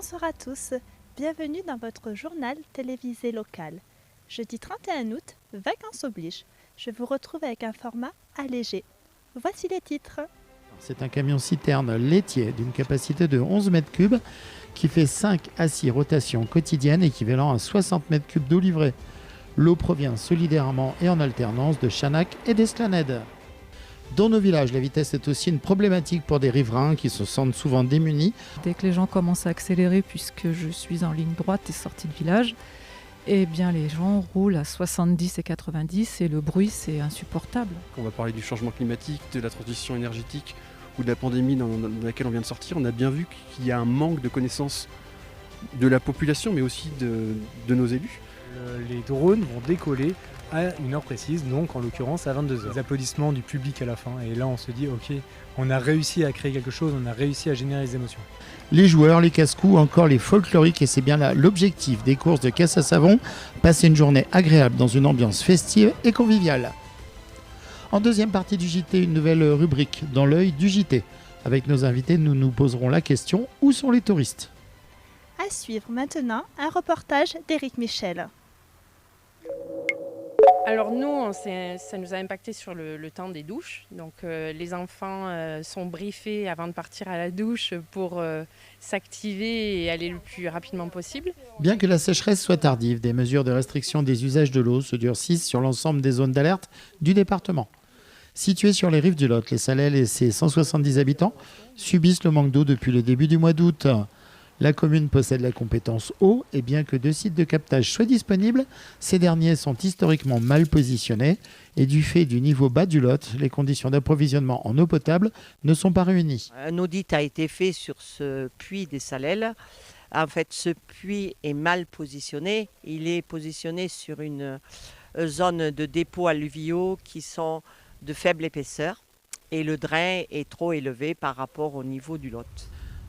Bonsoir à tous, bienvenue dans votre journal télévisé local. Jeudi 31 août, vacances oblige. Je vous retrouve avec un format allégé. Voici les titres. C'est un camion-citerne laitier d'une capacité de 11 mètres cubes qui fait 5 à 6 rotations quotidiennes équivalent à 60 mètres cubes d'eau livrée. L'eau provient solidairement et en alternance de Chanac et d'Esclanède. Dans nos villages, la vitesse est aussi une problématique pour des riverains qui se sentent souvent démunis. Dès que les gens commencent à accélérer, puisque je suis en ligne droite et sortie de village, eh bien les gens roulent à 70 et 90 et le bruit c'est insupportable. On va parler du changement climatique, de la transition énergétique ou de la pandémie dans laquelle on vient de sortir. On a bien vu qu'il y a un manque de connaissances de la population mais aussi de nos élus. Les drones vont décoller à une heure précise, donc en l'occurrence à 22h. Les applaudissements du public à la fin, et là on se dit ok, on a réussi à créer quelque chose, on a réussi à générer des émotions. Les joueurs, les casse-coups, encore les folkloriques, et c'est bien là l'objectif des courses de caisse à savon, passer une journée agréable dans une ambiance festive et conviviale. En deuxième partie du JT, une nouvelle rubrique, dans l'œil du JT. Avec nos invités, nous nous poserons la question, où sont les touristes ? À suivre maintenant un reportage d'Éric Michel. Alors nous, ça nous a impacté sur le temps des douches. Donc les enfants sont briefés avant de partir à la douche pour s'activer et aller le plus rapidement possible. Bien que la sécheresse soit tardive, des mesures de restriction des usages de l'eau se durcissent sur l'ensemble des zones d'alerte du département. Situées sur les rives du Lot, les Salelles et ses 170 habitants subissent le manque d'eau depuis le début du mois d'août. La commune possède la compétence eau et bien que 2 sites de captage soient disponibles, ces derniers sont historiquement mal positionnés et du fait du niveau bas du Lot, les conditions d'approvisionnement en eau potable ne sont pas réunies. Un audit a été fait sur ce puits des Salelles. En fait, ce puits est mal positionné. Il est positionné sur une zone de dépôts alluviaux qui sont de faible épaisseur et le drain est trop élevé par rapport au niveau du Lot.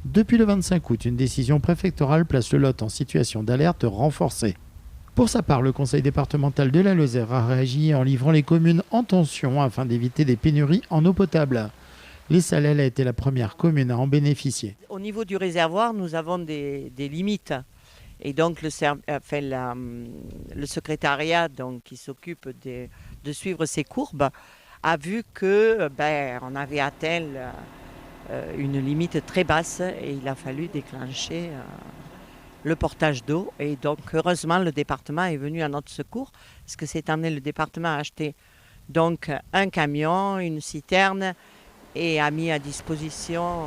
Depuis le 25 août, une décision préfectorale place le Lot en situation d'alerte renforcée. Pour sa part, le conseil départemental de la Lozère a réagi en livrant les communes en tension afin d'éviter des pénuries en eau potable. Les Salelles a été la première commune à en bénéficier. Au niveau du réservoir, nous avons des limites. Et donc le secrétariat qui s'occupe de suivre ces courbes a vu que on avait atteint une limite très basse et il a fallu déclencher le portage d'eau. Et donc heureusement le département est venu à notre secours parce que cette année le département a acheté donc un camion, une citerne et a mis à disposition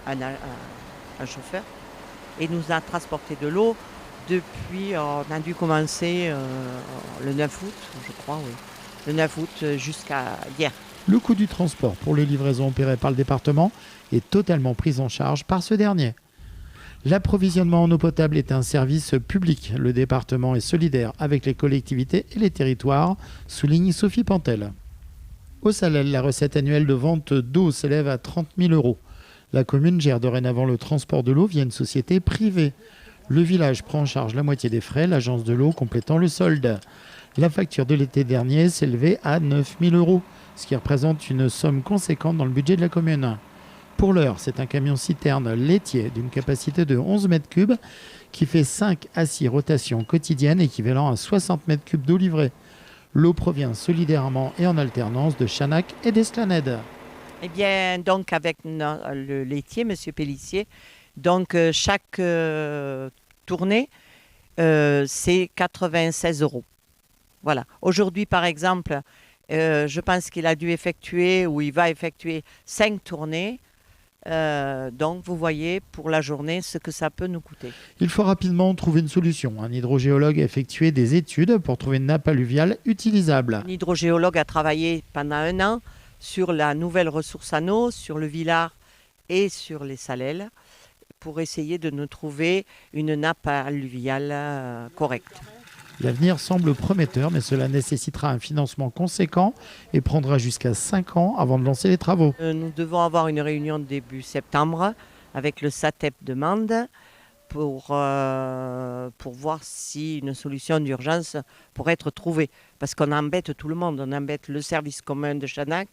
un chauffeur et nous a transporté de l'eau depuis, on a dû commencer le 9 août, je crois, oui. Le 9 août jusqu'à hier. Le coût du transport pour les livraisons opérées par le département est totalement pris en charge par ce dernier. L'approvisionnement en eau potable est un service public. Le département est solidaire avec les collectivités et les territoires, souligne Sophie Pantel. Au Salelles, la recette annuelle de vente d'eau s'élève à 30 000 €. La commune gère dorénavant le transport de l'eau via une société privée. Le village prend en charge la moitié des frais, l'agence de l'eau complétant le solde. La facture de l'été dernier s'élevait à 9 000 €, ce qui représente une somme conséquente dans le budget de la commune. Pour l'heure, c'est un camion-citerne laitier d'une capacité de 11 mètres cubes qui fait 5 à 6 rotations quotidiennes équivalent à 60 mètres cubes d'eau livrée. L'eau provient solidairement et en alternance de Chanac et d'Esclanède. Eh bien, donc avec le laitier, M. Pellissier, donc chaque tournée, c'est 96 €. Voilà. Aujourd'hui, par exemple, je pense qu'il a dû effectuer ou il va effectuer 5 tournées. Donc, vous voyez pour la journée ce que ça peut nous coûter. Il faut rapidement trouver une solution. Un hydrogéologue a effectué des études pour trouver une nappe alluviale utilisable. Un hydrogéologue a travaillé pendant 1 an sur la nouvelle ressource en eau, sur le Villard et sur les Salelles, pour essayer de nous trouver une nappe alluviale correcte. L'avenir semble prometteur, mais cela nécessitera un financement conséquent et prendra jusqu'à 5 ans avant de lancer les travaux. Nous devons avoir une réunion début septembre avec le SATEP de Mende pour voir si une solution d'urgence pourrait être trouvée. Parce qu'on embête tout le monde, on embête le service commun de Chanac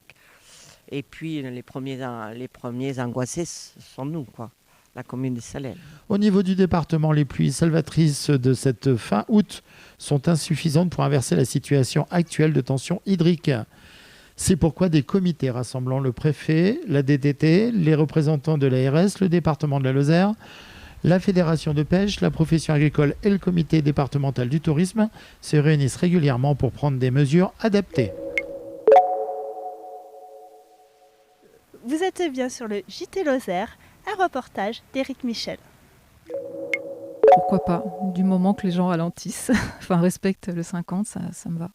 et puis les premiers angoissés sont nous, quoi. la commune de Salelles. Au niveau du département, les pluies salvatrices de cette fin août sont insuffisantes pour inverser la situation actuelle de tension hydrique. C'est pourquoi des comités rassemblant le préfet, la DTT, les représentants de l'ARS, le département de la Lozère, la fédération de pêche, la profession agricole et le comité départemental du tourisme se réunissent régulièrement pour prendre des mesures adaptées. Vous êtes bien sur le JT Lozère, un reportage d'Éric Michel. Pourquoi pas, du moment que les gens ralentissent, enfin respectent le 50, ça me va.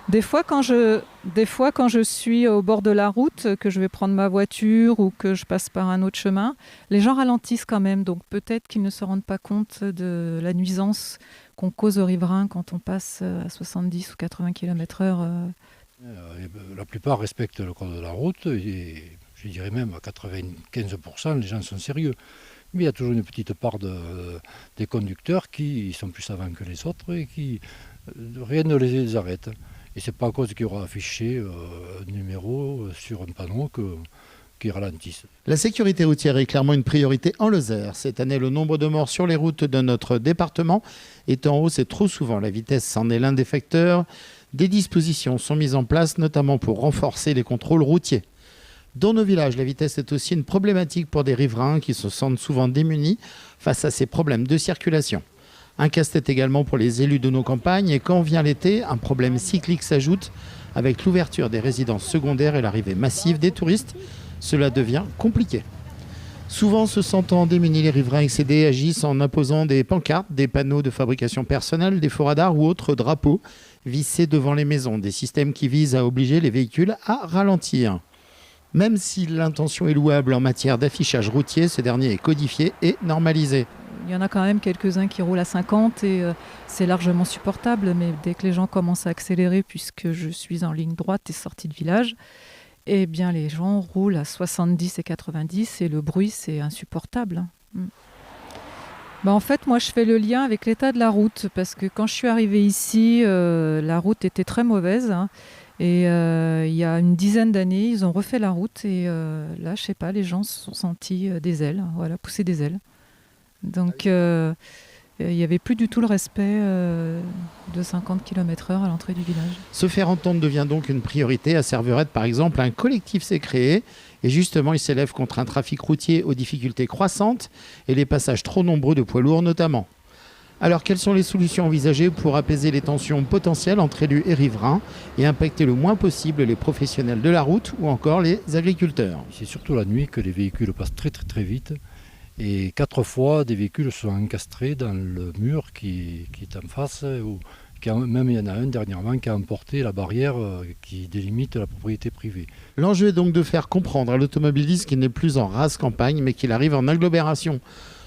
Des fois, quand je suis au bord de la route, que je vais prendre ma voiture ou que je passe par un autre chemin, les gens ralentissent quand même. Donc peut-être qu'ils ne se rendent pas compte de la nuisance qu'on cause aux riverains quand on passe à 70 ou 80 km/h. La plupart respectent le code de la route et je dirais même à 95% les gens sont sérieux. Mais il y a toujours une petite part des conducteurs qui sont plus savants que les autres et qui rien ne les arrête. Et c'est pas à cause qu'il y aura affiché un numéro sur un panneau qui ralentissent. La sécurité routière est clairement une priorité en Lozère. Cette année, le nombre de morts sur les routes de notre département est en hausse et trop souvent la vitesse en est l'un des facteurs. Des dispositions sont mises en place, notamment pour renforcer les contrôles routiers. Dans nos villages, la vitesse est aussi une problématique pour des riverains qui se sentent souvent démunis face à ces problèmes de circulation. Un casse-tête également pour les élus de nos campagnes et quand vient l'été, un problème cyclique s'ajoute avec l'ouverture des résidences secondaires et l'arrivée massive des touristes. Cela devient compliqué. Souvent, se sentant démunis, les riverains excédés agissent en imposant des pancartes, des panneaux de fabrication personnelle, des feux radars ou autres drapeaux vissés devant les maisons, des systèmes qui visent à obliger les véhicules à ralentir. Même si l'intention est louable en matière d'affichage routier, ce dernier est codifié et normalisé. Il y en a quand même quelques-uns qui roulent à 50 et c'est largement supportable, mais dès que les gens commencent à accélérer, puisque je suis en ligne droite et sortie de village, eh bien les gens roulent à 70 et 90 et le bruit c'est insupportable. En fait, moi je fais le lien avec l'état de la route, parce que quand je suis arrivée ici, la route était très mauvaise. Et il y a une dizaine d'années, ils ont refait la route et là, je sais pas, les gens se sont sentis des ailes, voilà, pousser des ailes. Donc il n'y avait plus du tout le respect de 50 km/h à l'entrée du village. Se faire entendre devient donc une priorité. À Serverette, par exemple, un collectif s'est créé et justement, il s'élève contre un trafic routier aux difficultés croissantes et les passages trop nombreux de poids lourds notamment. Alors, quelles sont les solutions envisagées pour apaiser les tensions potentielles entre élus et riverains et impacter le moins possible les professionnels de la route ou encore les agriculteurs ? C'est surtout la nuit que les véhicules passent très très très vite. Et 4 fois, des véhicules sont encastrés dans le mur qui est en face. Même il y en a un dernièrement qui a emporté la barrière qui délimite la propriété privée. L'enjeu est donc de faire comprendre à l'automobiliste qu'il n'est plus en race campagne, mais qu'il arrive en agglomération.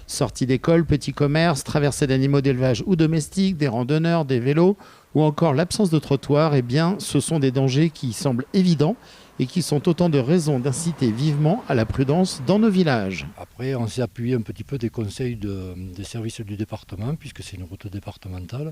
Sortie d'école, petits commerces, traversée d'animaux d'élevage ou domestiques, des randonneurs, des vélos ou encore l'absence de trottoir, eh bien, ce sont des dangers qui semblent évidents et qui sont autant de raisons d'inciter vivement à la prudence dans nos villages. Après, on s'est appuyé un petit peu des conseils des services du département, puisque c'est une route départementale,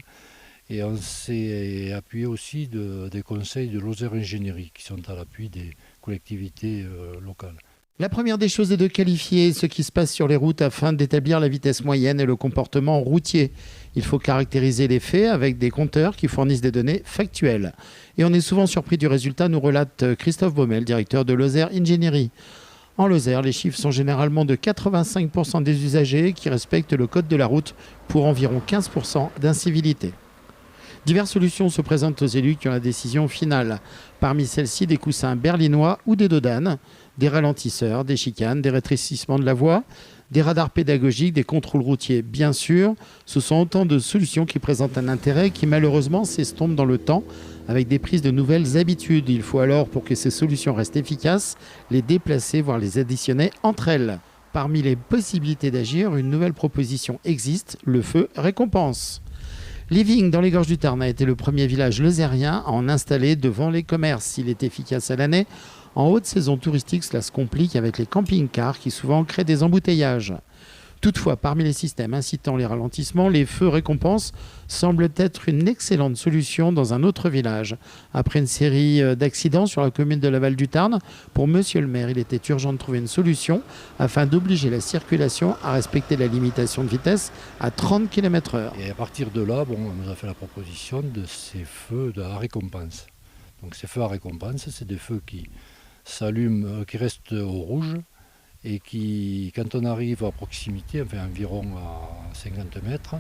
et on s'est appuyé aussi des conseils de Lozère Ingénierie, qui sont à l'appui des collectivités locales. La première des choses est de qualifier ce qui se passe sur les routes afin d'établir la vitesse moyenne et le comportement routier. Il faut caractériser les faits avec des compteurs qui fournissent des données factuelles. Et on est souvent surpris du résultat, nous relate Christophe Baumel, directeur de Lozère Ingénierie. En Lozère, les chiffres sont généralement de 85% des usagers qui respectent le code de la route pour environ 15% d'incivilité. Diverses solutions se présentent aux élus qui ont la décision finale. Parmi celles-ci, des coussins berlinois ou des dodanes, des ralentisseurs, des chicanes, des rétrécissements de la voie, des radars pédagogiques, des contrôles routiers, bien sûr. Ce sont autant de solutions qui présentent un intérêt qui malheureusement s'estompe dans le temps avec des prises de nouvelles habitudes. Il faut alors, pour que ces solutions restent efficaces, les déplacer, voire les additionner entre elles. Parmi les possibilités d'agir, une nouvelle proposition existe, le feu récompense. Living, dans les Gorges du Tarn, a été le premier village lozérien à en installer devant les commerces. Il est efficace à l'année. En haute saison touristique, cela se complique avec les camping-cars qui souvent créent des embouteillages. Toutefois, parmi les systèmes incitant les ralentissements, les feux récompenses semblent être une excellente solution dans un autre village. Après une série d'accidents sur la commune de Laval-du-Tarn, pour monsieur le maire, il était urgent de trouver une solution afin d'obliger la circulation à respecter la limitation de vitesse à 30 km/h. Et à partir de là, on nous a fait la proposition de ces feux à récompense. Donc ces feux à récompense, c'est des feux qui s'allument, qui restent au rouge, et qui, quand on arrive à proximité, enfin environ à 50 mètres,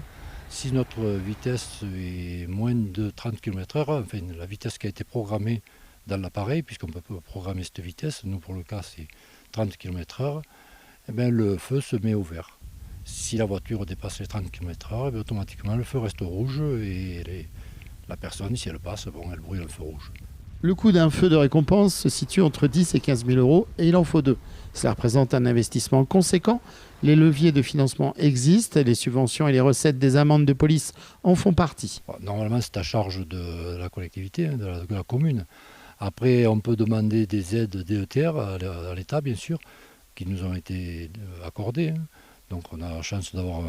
si notre vitesse est moins de 30 km/h, enfin la vitesse qui a été programmée dans l'appareil, puisqu'on peut programmer cette vitesse, nous pour le cas c'est 30 km/h, eh bien, le feu se met au vert. Si la voiture dépasse les 30 km/h, eh bien, automatiquement le feu reste rouge et la personne, si elle passe, elle brûle le feu rouge. Le coût d'un feu de récompense se situe entre 10 et 15 000 euros et il en faut 2. Cela représente un investissement conséquent. Les leviers de financement existent, les subventions et les recettes des amendes de police en font partie. Normalement, c'est à charge de la collectivité, de la commune. Après, on peut demander des aides DETR à l'État, bien sûr, qui nous ont été accordées. Donc on a la chance d'avoir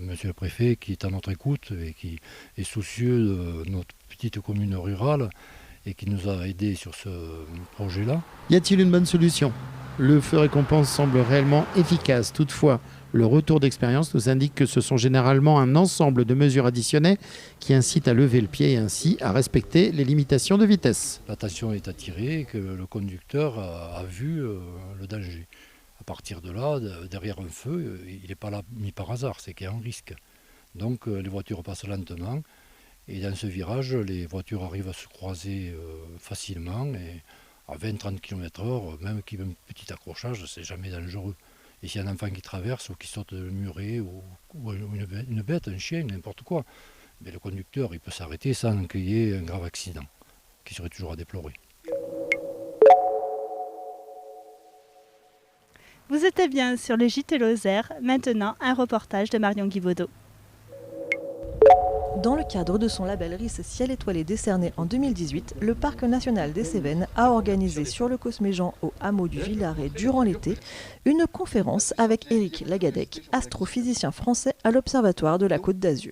monsieur le préfet qui est à notre écoute et qui est soucieux de notre petite commune rurale et qui nous a aidés sur ce projet-là. Y a-t-il une bonne solution ? Le feu récompense semble réellement efficace. Toutefois, le retour d'expérience nous indique que ce sont généralement un ensemble de mesures additionnées qui incitent à lever le pied et ainsi à respecter les limitations de vitesse. L'attention est attirée et que le conducteur a vu le danger. À partir de là, derrière un feu, il n'est pas là mis par hasard, c'est qu'il y a un risque. Donc les voitures passent lentement et dans ce virage, les voitures arrivent à se croiser facilement et à 20-30 km/h, même qu'il y ait un petit accrochage, c'est jamais dangereux. Et s'il y a un enfant qui traverse ou qui saute le muret ou une bête, un chien, n'importe quoi, mais le conducteur il peut s'arrêter sans qu'il y ait un grave accident, qui serait toujours à déplorer. Vous étiez bien sur le JT Lozère, maintenant un reportage de Marion Guibaudot. Dans le cadre de son label RIS Ciel étoilé décerné en 2018, le Parc national des Cévennes a organisé sur le Cosméjean au hameau du Villaret durant l'été une conférence avec Éric Lagadec, astrophysicien français à l'Observatoire de la Côte d'Azur.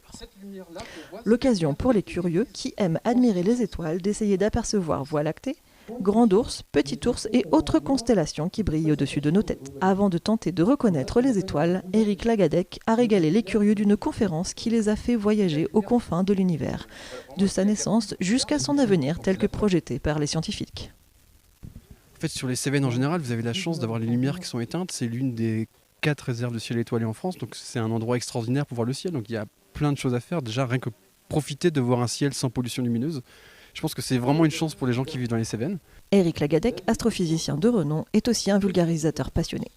L'occasion pour les curieux qui aiment admirer les étoiles d'essayer d'apercevoir Voie lactée, Grand ours, Petit ours et autres constellations qui brillent au-dessus de nos têtes. Avant de tenter de reconnaître les étoiles, Éric Lagadec a régalé les curieux d'une conférence qui les a fait voyager aux confins de l'univers, de sa naissance jusqu'à son avenir tel que projeté par les scientifiques. En fait, sur les Cévennes en général, vous avez la chance d'avoir les lumières qui sont éteintes. C'est l'une des 4 réserves de ciel étoilé en France, donc c'est un endroit extraordinaire pour voir le ciel. Donc il y a plein de choses à faire. Déjà, rien que profiter de voir un ciel sans pollution lumineuse. Je pense que c'est vraiment une chance pour les gens qui vivent dans les Cévennes. Éric Lagadec, astrophysicien de renom, est aussi un vulgarisateur passionné.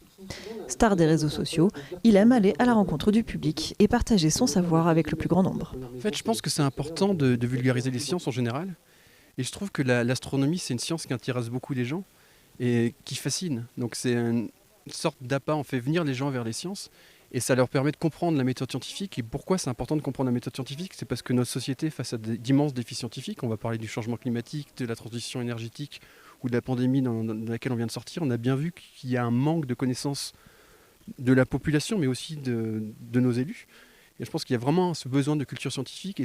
Star des réseaux sociaux, il aime aller à la rencontre du public et partager son savoir avec le plus grand nombre. En fait, je pense que c'est important de vulgariser les sciences en général. Et je trouve que l'astronomie, c'est une science qui intéresse beaucoup les gens et qui fascine. Donc c'est une sorte d'appât, on fait venir les gens vers les sciences. Et ça leur permet de comprendre la méthode scientifique. Et pourquoi c'est important de comprendre la méthode scientifique ? C'est parce que notre société, face à d'immenses défis scientifiques, on va parler du changement climatique, de la transition énergétique ou de la pandémie dans laquelle on vient de sortir, on a bien vu qu'il y a un manque de connaissances de la population, mais aussi de nos élus. Et je pense qu'il y a vraiment ce besoin de culture scientifique. Et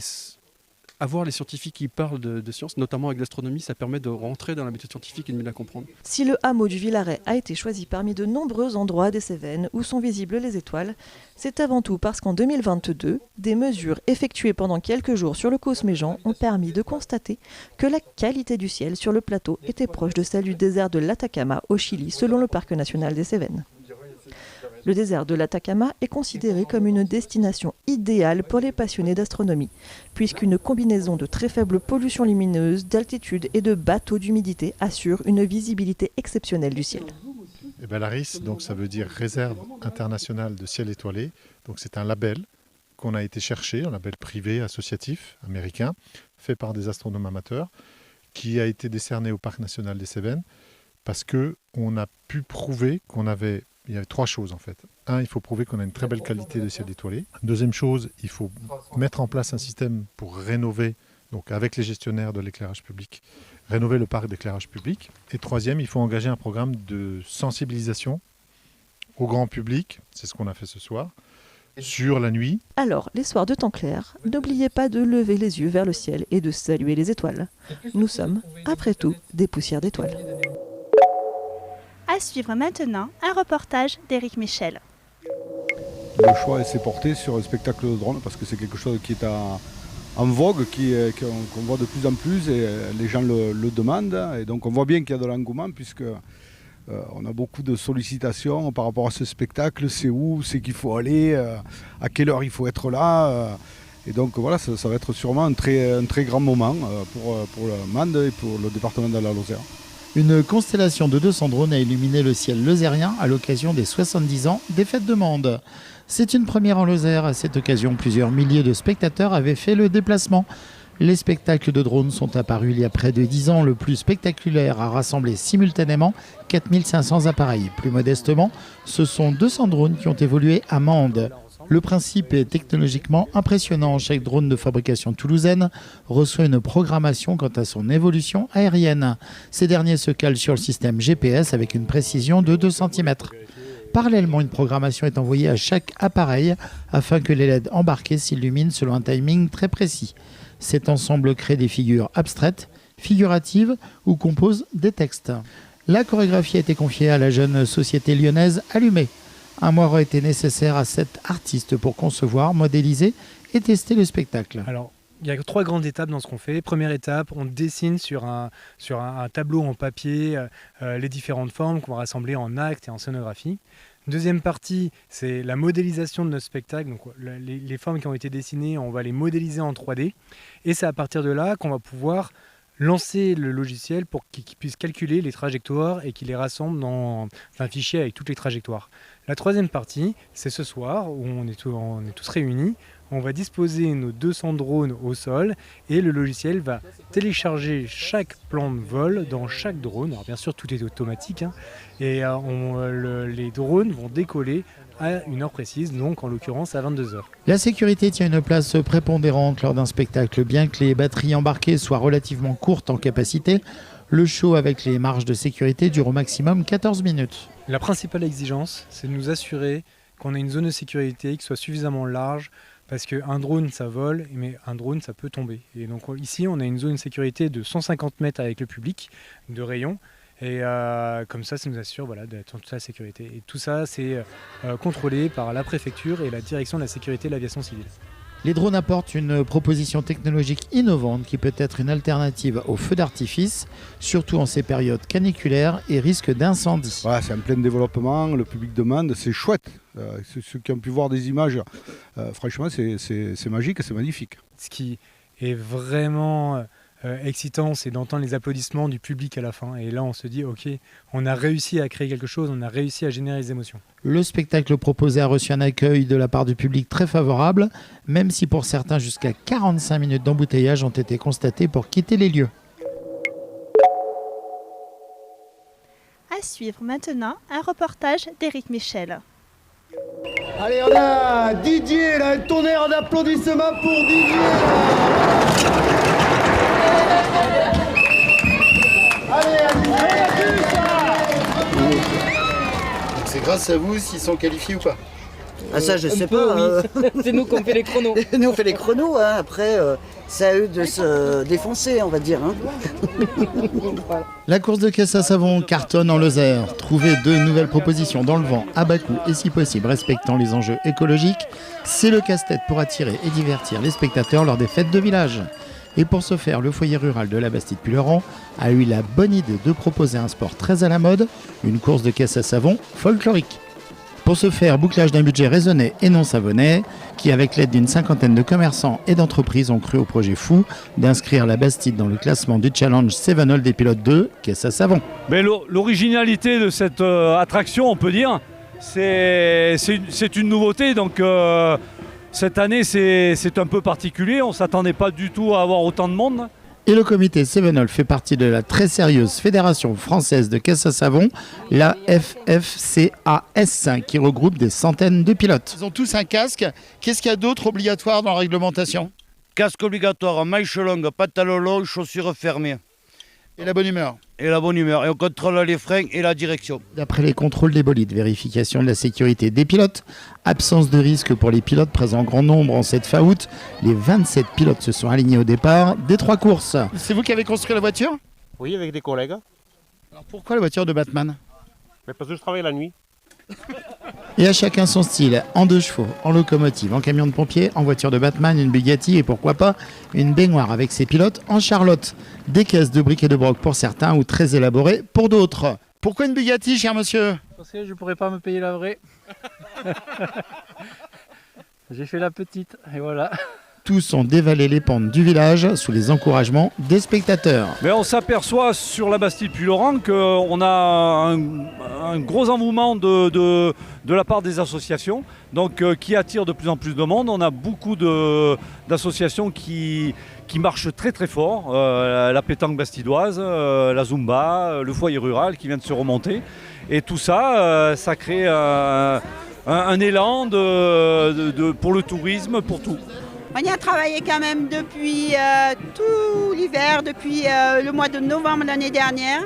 avoir les scientifiques qui parlent de sciences, notamment avec l'astronomie, ça permet de rentrer dans la méthode scientifique et de mieux la comprendre. Si le hameau du Villaret a été choisi parmi de nombreux endroits des Cévennes où sont visibles les étoiles, c'est avant tout parce qu'en 2022, des mesures effectuées pendant quelques jours sur le Cosméjean ont permis de constater que la qualité du ciel sur le plateau était proche de celle du désert de l'Atacama au Chili, selon le Parc national des Cévennes. Le désert de l'Atacama est considéré comme une destination idéale pour les passionnés d'astronomie, puisqu'une combinaison de très faible pollution lumineuse, d'altitude et de bas taux d'humidité assure une visibilité exceptionnelle du ciel. Et bien, la RIS, donc ça veut dire Réserve internationale de ciel étoilé. Donc c'est un label qu'on a été chercher, un label privé associatif américain, fait par des astronomes amateurs, qui a été décerné au Parc national des Cévennes, parce qu'on a pu prouver qu'on avait... Il y avait 3 choses en fait. 1, il faut prouver qu'on a une très belle qualité de ciel étoilé. Deuxième chose, il faut mettre en place un système pour rénover, donc avec les gestionnaires de l'éclairage public, rénover le parc d'éclairage public. Et troisième, il faut engager un programme de sensibilisation au grand public, c'est ce qu'on a fait ce soir, Sur la nuit. Alors, les soirs de temps clair, n'oubliez pas de lever les yeux vers le ciel et de saluer les étoiles. Nous sommes, après tout, des poussières d'étoiles. À suivre maintenant un reportage d'Éric Michel. Le choix s'est porté sur un spectacle de drone parce que c'est quelque chose qui est en vogue, qu'on voit de plus en plus et les gens le demandent. Et donc on voit bien qu'il y a de l'engouement puisque on a beaucoup de sollicitations par rapport à ce spectacle. C'est où, c'est qu'il faut aller, à quelle heure il faut être là. Et donc voilà, ça va être sûrement un très grand moment pour le Mende et pour le département de la Lozère. Une constellation de 200 drones a illuminé le ciel lozérien à l'occasion des 70 ans des Fêtes de Mende. C'est une première en Lozère. À cette occasion, plusieurs milliers de spectateurs avaient fait le déplacement. Les spectacles de drones sont apparus il y a près de 10 ans. Le plus spectaculaire a rassemblé simultanément 4500 appareils. Plus modestement, ce sont 200 drones qui ont évolué à Mende. Le principe est technologiquement impressionnant. Chaque drone de fabrication toulousaine reçoit une programmation quant à son évolution aérienne. Ces derniers se calent sur le système GPS avec une précision de 2 cm. Parallèlement, une programmation est envoyée à chaque appareil afin que les LED embarqués s'illuminent selon un timing très précis. Cet ensemble crée des figures abstraites, figuratives ou compose des textes. La chorégraphie a été confiée à la jeune société lyonnaise Allumé. Un mois aurait été nécessaire à cet artiste pour concevoir, modéliser et tester le spectacle. Alors, il y a 3 grandes étapes dans ce qu'on fait. Première étape, on dessine sur un tableau en papier les différentes formes qu'on va rassembler en actes et en scénographie. Deuxième partie, c'est la modélisation de notre spectacle. Donc, les formes qui ont été dessinées, on va les modéliser en 3D. Et c'est à partir de là qu'on va pouvoir lancer le logiciel pour qu'il puisse calculer les trajectoires et qu'il les rassemble dans un fichier avec toutes les trajectoires. La troisième partie, c'est ce soir où on est tous réunis. On va disposer nos 200 drones au sol et le logiciel va télécharger chaque plan de vol dans chaque drone. Alors bien sûr, tout est automatique et les drones vont décoller à une heure précise, donc en l'occurrence à 22h. La sécurité tient une place prépondérante lors d'un spectacle. Bien que les batteries embarquées soient relativement courtes en capacité, le show avec les marges de sécurité dure au maximum 14 minutes. La principale exigence, c'est de nous assurer qu'on ait une zone de sécurité qui soit suffisamment large parce qu'un drone ça vole, mais un drone ça peut tomber. Et donc ici on a une zone de sécurité de 150 mètres avec le public de rayon. Et comme ça nous assure d'être en toute la sécurité. Et tout ça, c'est contrôlé par la préfecture et la direction de la sécurité de l'aviation civile. Les drones apportent une proposition technologique innovante qui peut être une alternative aux feux d'artifice, surtout en ces périodes caniculaires et risque d'incendie. Voilà, c'est en plein développement, le public demande, c'est chouette. Ceux qui ont pu voir des images, franchement, c'est magique, c'est magnifique. Ce qui est vraiment excitant, c'est d'entendre les applaudissements du public à la fin. Et là, on se dit, ok, on a réussi à créer quelque chose, on a réussi à générer des émotions. Le spectacle proposé a reçu un accueil de la part du public très favorable, même si pour certains, jusqu'à 45 minutes d'embouteillage ont été constatées pour quitter les lieux. À suivre maintenant un reportage d'Éric Michel. Allez, on a Didier, là, un tonnerre d'applaudissements pour Didier. C'est grâce à vous s'ils sont qualifiés ou pas? Ah ça je sais pas. Oui. C'est nous qui on fait les chronos. Nous on fait les chronos, après c'est à eux de se défoncer on va dire. La course de caisse à savon cartonne en Lozère. Trouver de nouvelles propositions dans le vent, à bas coût et si possible respectant les enjeux écologiques, c'est le casse-tête pour attirer et divertir les spectateurs lors des fêtes de village. Et pour ce faire, le foyer rural de la Bastide-Pulleran a eu la bonne idée de proposer un sport très à la mode, une course de caisse à savon folklorique. Pour ce faire, bouclage d'un budget raisonné et non savonné, qui avec l'aide d'une 50aine de commerçants et d'entreprises ont cru au projet fou d'inscrire la Bastide dans le classement du challenge 7 All des pilotes 2, caisse à savon. Mais l'originalité de cette attraction, on peut dire, c'est une nouveauté, donc cette année c'est un peu particulier, on ne s'attendait pas du tout à avoir autant de monde. Et le comité 7 All fait partie de la très sérieuse Fédération française de caisse à savon, la FFCAS, qui regroupe des centaines de pilotes. Ils ont tous un casque. Qu'est-ce qu'il y a d'autre obligatoire dans la réglementation? Casque obligatoire, manches longues, pantalon long, chaussures fermées. Et la bonne humeur. Et la bonne humeur. Et on contrôle les freins et la direction. D'après les contrôles des bolides, vérification de la sécurité des pilotes, absence de risque pour les pilotes présents en grand nombre en cette fin août, les 27 pilotes se sont alignés au départ des 3 courses. C'est vous qui avez construit la voiture? Oui, avec des collègues. Alors pourquoi la voiture de Batman? Mais parce que je travaille la nuit. Et à chacun son style, en 2 chevaux, en locomotive, en camion de pompier, en voiture de Batman, une Bugatti et pourquoi pas une baignoire avec ses pilotes en Charlotte. Des caisses de briques et de broc pour certains ou très élaborées pour d'autres. Pourquoi une Bugatti, cher monsieur? Parce que je ne pourrais pas me payer la vraie. J'ai fait la petite et voilà. Tous ont dévalé les pentes du village sous les encouragements des spectateurs. Mais on s'aperçoit sur la Bastide-Puylaurent qu'on a un gros engouement de la part des associations, donc qui attire de plus en plus de monde. On a beaucoup d'associations qui marchent très très fort. La pétanque bastidoise, la Zumba, le foyer rural qui vient de se remonter. Et tout ça, ça crée un élan pour le tourisme, pour tout. On y a travaillé quand même depuis tout l'hiver, depuis le mois de novembre l'année dernière.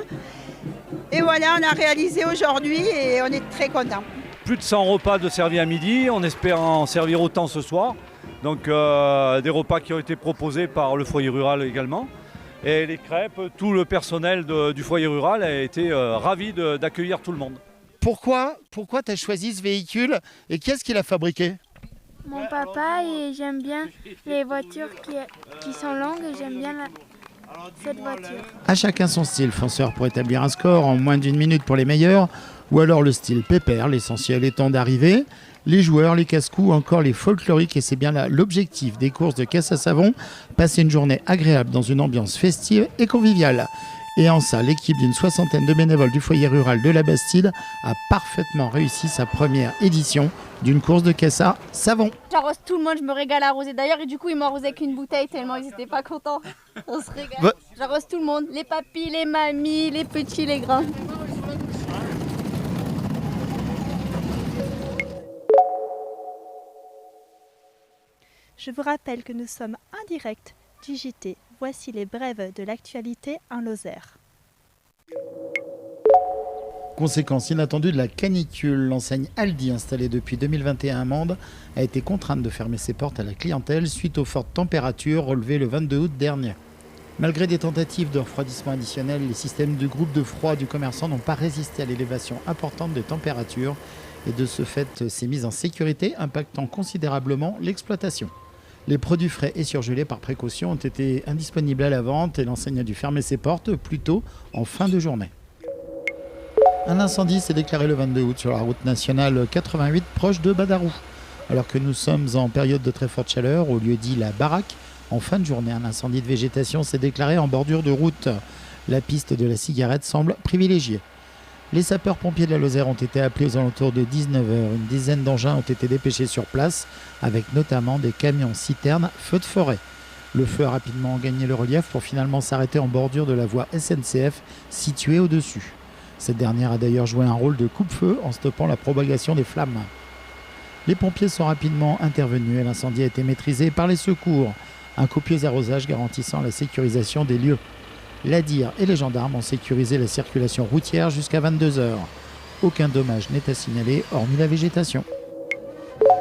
Et voilà, on a réalisé aujourd'hui et on est très contents. Plus de 100 repas de servis à midi, on espère en servir autant ce soir. Donc des repas qui ont été proposés par le foyer rural également. Et les crêpes, tout le personnel du foyer rural a été ravi d'accueillir tout le monde. Pourquoi tu as choisi ce véhicule et qui est-ce qui l'a fabriqué? Mon papa, et j'aime bien les voitures qui sont longues et j'aime bien cette voiture. À chacun son style, fonceur pour établir un score en moins d'1 minute pour les meilleurs, ou alors le style pépère, l'essentiel étant d'arriver, les joueurs, les casse-coups, encore les folkloriques, et c'est bien là l'objectif des courses de caisse à savon, passer une journée agréable dans une ambiance festive et conviviale. Et en ça, l'équipe d'une 60aine de bénévoles du foyer rural de la Bastide a parfaitement réussi sa première édition d'une course de caisse à savon. J'arrose tout le monde, je me régale à arroser d'ailleurs et du coup ils m'ont arrosé avec une bouteille tellement ils n'étaient pas contents. On se régale. J'arrose tout le monde, les papis, les mamies, les petits, les grands. Je vous rappelle que nous sommes en direct du JT. Voici les brèves de l'actualité en Lozère. Conséquence inattendue de la canicule, l'enseigne Aldi, installée depuis 2021 à Mende, a été contrainte de fermer ses portes à la clientèle suite aux fortes températures relevées le 22 août dernier. Malgré des tentatives de refroidissement additionnel, les systèmes de groupe de froid du commerçant n'ont pas résisté à l'élévation importante des températures et de ce fait, ces mises en sécurité impactant considérablement l'exploitation. Les produits frais et surgelés par précaution ont été indisponibles à la vente et l'enseigne a dû fermer ses portes plus tôt en fin de journée. Un incendie s'est déclaré le 22 août sur la route nationale 88 proche de Badarou. Alors que nous sommes en période de très forte chaleur, au lieu dit la Baraque, en fin de journée, un incendie de végétation s'est déclaré en bordure de route. La piste de la cigarette semble privilégiée. Les sapeurs-pompiers de la Lozère ont été appelés aux alentours de 19h. Une dizaine d'engins ont été dépêchés sur place, avec notamment des camions-citernes feux de forêt. Le feu a rapidement gagné le relief pour finalement s'arrêter en bordure de la voie SNCF située au-dessus. Cette dernière a d'ailleurs joué un rôle de coupe-feu en stoppant la propagation des flammes. Les pompiers sont rapidement intervenus et l'incendie a été maîtrisé par les secours. Un copieux arrosage garantissant la sécurisation des lieux. L'ADIR et les gendarmes ont sécurisé la circulation routière jusqu'à 22h. Aucun dommage n'est à signaler, hormis la végétation.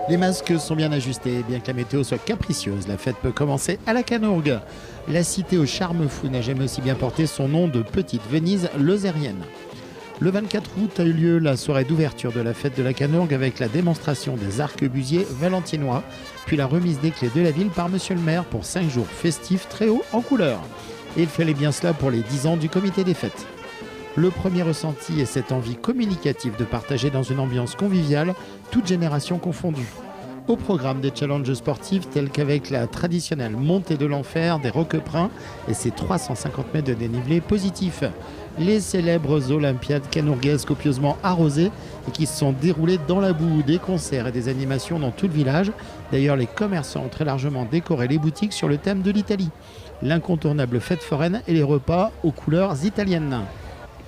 Les masques sont bien ajustés, bien que la météo soit capricieuse. La fête peut commencer à la Canourgue. La cité au charme fou n'a jamais aussi bien porté son nom de petite Venise lozérienne. Le 24 août a eu lieu la soirée d'ouverture de la fête de la Canourgue avec la démonstration des arquebusiers valentinois, puis la remise des clés de la ville par monsieur le maire pour 5 jours festifs très hauts en couleurs. Et il fallait bien cela pour les 10 ans du comité des fêtes. Le premier ressenti est cette envie communicative de partager dans une ambiance conviviale, toutes générations confondues. Au programme des challenges sportifs tels qu'avec la traditionnelle montée de l'enfer des Roqueprins et ses 350 mètres de dénivelé positif. Les célèbres Olympiades canourguaises copieusement arrosées et qui se sont déroulées dans la boue, des concerts et des animations dans tout le village. D'ailleurs, les commerçants ont très largement décoré les boutiques sur le thème de l'Italie. L'incontournable fête foraine et les repas aux couleurs italiennes.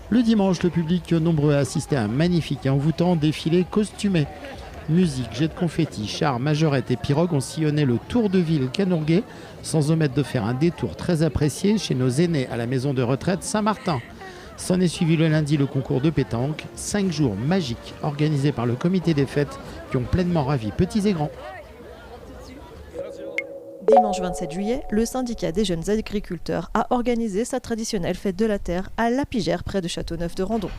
Le dimanche, le public nombreux a assisté à un magnifique et envoûtant défilé costumé. Musique, jet de confettis, chars, majorettes et pirogues ont sillonné le tour de ville Canourguet, sans omettre de faire un détour très apprécié chez nos aînés à la maison de retraite Saint-Martin. S'en est suivi le lundi le concours de pétanque, 5 jours magiques organisés par le comité des fêtes qui ont pleinement ravi petits et grands. Dimanche 27 juillet, le syndicat des jeunes agriculteurs a organisé sa traditionnelle fête de la terre à La Pigère près de Châteauneuf-de-Randon.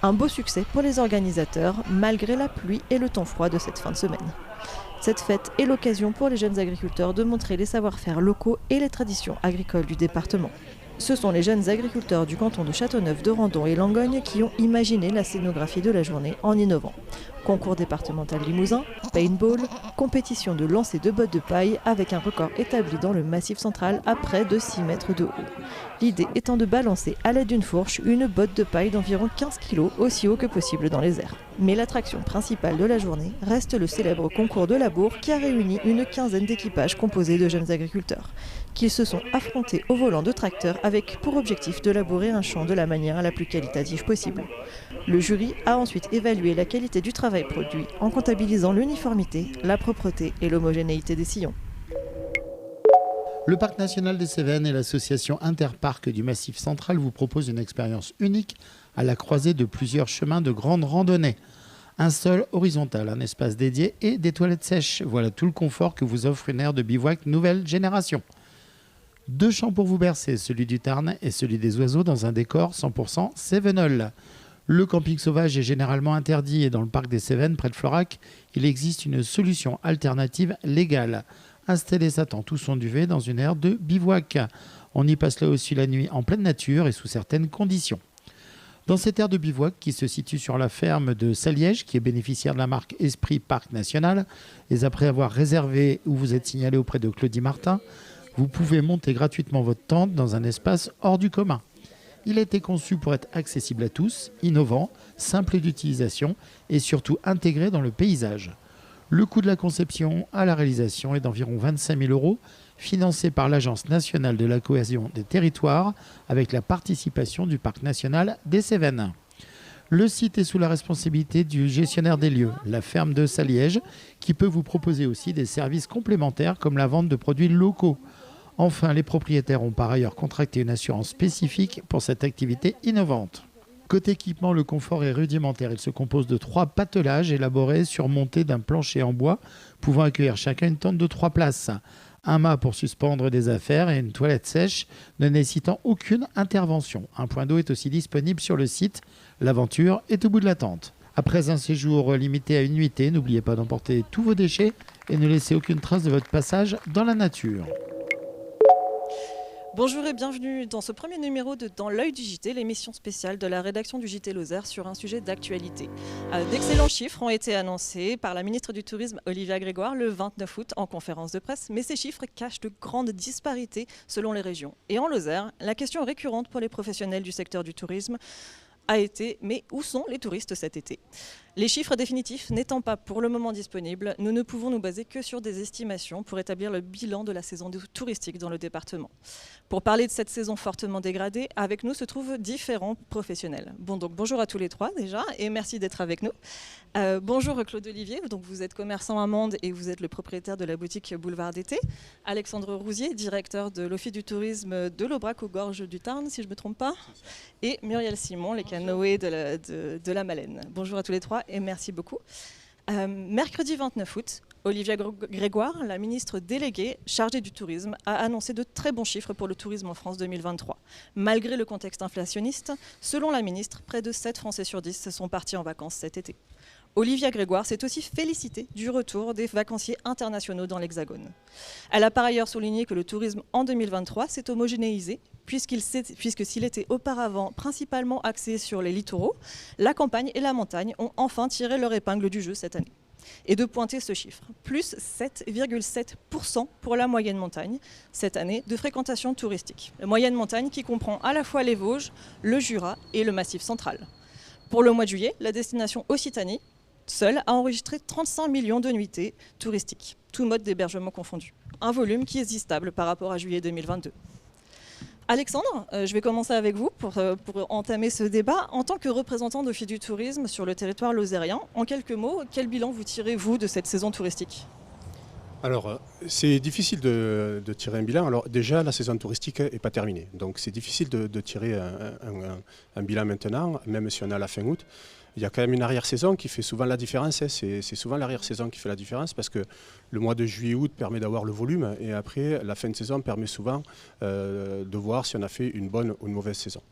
Un beau succès pour les organisateurs, malgré la pluie et le temps froid de cette fin de semaine. Cette fête est l'occasion pour les jeunes agriculteurs de montrer les savoir-faire locaux et les traditions agricoles du département. Ce sont les jeunes agriculteurs du canton de Châteauneuf-de-Randon et Langogne qui ont imaginé la scénographie de la journée en innovant. Concours départemental Limousin, paintball, compétition de lancer de bottes de paille avec un record établi dans le Massif central à près de 6 mètres de haut. L'idée étant de balancer à l'aide d'une fourche une botte de paille d'environ 15 kg aussi haut que possible dans les airs. Mais l'attraction principale de la journée reste le célèbre concours de labour qui a réuni une quinzaine d'équipages composés de jeunes agriculteurs, qui se sont affrontés au volant de tracteurs avec pour objectif de labourer un champ de la manière la plus qualitative possible. Le jury a ensuite évalué la qualité du travail produit en comptabilisant l'uniformité, la propreté et l'homogénéité des sillons. Le Parc national des Cévennes et l'association Interparc du Massif central vous proposent une expérience unique à la croisée de plusieurs chemins de grande randonnée. Un sol horizontal, un espace dédié et des toilettes sèches. Voilà tout le confort que vous offre une aire de bivouac nouvelle génération. 2 champs pour vous bercer, celui du Tarn et celui des oiseaux dans un décor 100% Cévenol. Le camping sauvage est généralement interdit et dans le parc des Cévennes, près de Florac, il existe une solution alternative légale. Installer sa tente ou son duvet dans une aire de bivouac. On y passe là aussi la nuit en pleine nature et sous certaines conditions. Dans cette aire de bivouac qui se situe sur la ferme de Saliège, qui est bénéficiaire de la marque Esprit Parc National, et après avoir réservé ou vous êtes signalé auprès de Claudie Martin, vous pouvez monter gratuitement votre tente dans un espace hors du commun. Il a été conçu pour être accessible à tous, innovant, simple d'utilisation et surtout intégré dans le paysage. Le coût de la conception à la réalisation est d'environ 25 000 €, financé par l'Agence nationale de la cohésion des territoires avec la participation du Parc national des Cévennes. Le site est sous la responsabilité du gestionnaire des lieux, la ferme de Saliège, qui peut vous proposer aussi des services complémentaires comme la vente de produits locaux. Enfin, les propriétaires ont par ailleurs contracté une assurance spécifique pour cette activité innovante. Côté équipement, le confort est rudimentaire. Il se compose de 3 patelages élaborés surmontés d'un plancher en bois, pouvant accueillir chacun une tente de 3 places. Un mât pour suspendre des affaires et une toilette sèche ne nécessitant aucune intervention. Un point d'eau est aussi disponible sur le site. L'aventure est au bout de la tente. Après un séjour limité à une nuitée, n'oubliez pas d'emporter tous vos déchets et ne laissez aucune trace de votre passage dans la nature. Bonjour et bienvenue dans ce premier numéro de Dans l'œil du JT, l'émission spéciale de la rédaction du JT Lozère sur un sujet d'actualité. D'excellents chiffres ont été annoncés par la ministre du Tourisme Olivia Grégoire le 29 août en conférence de presse, mais ces chiffres cachent de grandes disparités selon les régions. Et en Lozère, la question récurrente pour les professionnels du secteur du tourisme a été « mais où sont les touristes cet été ?» Les chiffres définitifs n'étant pas pour le moment disponibles, nous ne pouvons nous baser que sur des estimations pour établir le bilan de la saison touristique dans le département. Pour parler de cette saison fortement dégradée, avec nous se trouvent différents professionnels. Bonjour à tous les 3 déjà et merci d'être avec nous. Bonjour Claude Olivier, donc vous êtes commerçant à Mende et vous êtes le propriétaire de la boutique Boulevard d'été. Alexandre Rousier, directeur de l'Office du tourisme de l'Aubrac aux Gorges du Tarn, si je ne me trompe pas. Et Muriel Simon, les canoës de la Malène. Bonjour à tous les 3. Et merci beaucoup. Mercredi 29 août, Olivia Grégoire, la ministre déléguée chargée du tourisme, a annoncé de très bons chiffres pour le tourisme en France 2023. Malgré le contexte inflationniste, selon la ministre, près de 7 Français sur 10 sont partis en vacances cet été. Olivia Grégoire s'est aussi félicitée du retour des vacanciers internationaux dans l'Hexagone. Elle a par ailleurs souligné que le tourisme en 2023 s'est homogénéisé, puisque s'il était auparavant principalement axé sur les littoraux, la campagne et la montagne ont enfin tiré leur épingle du jeu cette année. Et de pointer ce chiffre, plus 7,7% pour la moyenne montagne cette année de fréquentation touristique. La moyenne montagne qui comprend à la fois les Vosges, le Jura et le Massif central. Pour le mois de juillet, la destination Occitanie seule a enregistré 35 millions de nuitées touristiques, tout mode d'hébergement confondu. Un volume qui est stable par rapport à juillet 2022. Alexandre, je vais commencer avec vous pour entamer ce débat. En tant que représentant d'Office du tourisme sur le territoire lozérien, en quelques mots, quel bilan vous tirez-vous de cette saison touristique ? Alors, c'est difficile de tirer un bilan. Alors déjà, la saison touristique n'est pas terminée. Donc c'est difficile de tirer un bilan maintenant, même si on est à la fin août. Il y a quand même une arrière-saison qui fait souvent la différence. C'est souvent l'arrière-saison qui fait la différence parce que le mois de juillet-août permet d'avoir le volume et après, la fin de saison permet souvent de voir si on a fait une bonne ou une mauvaise saison.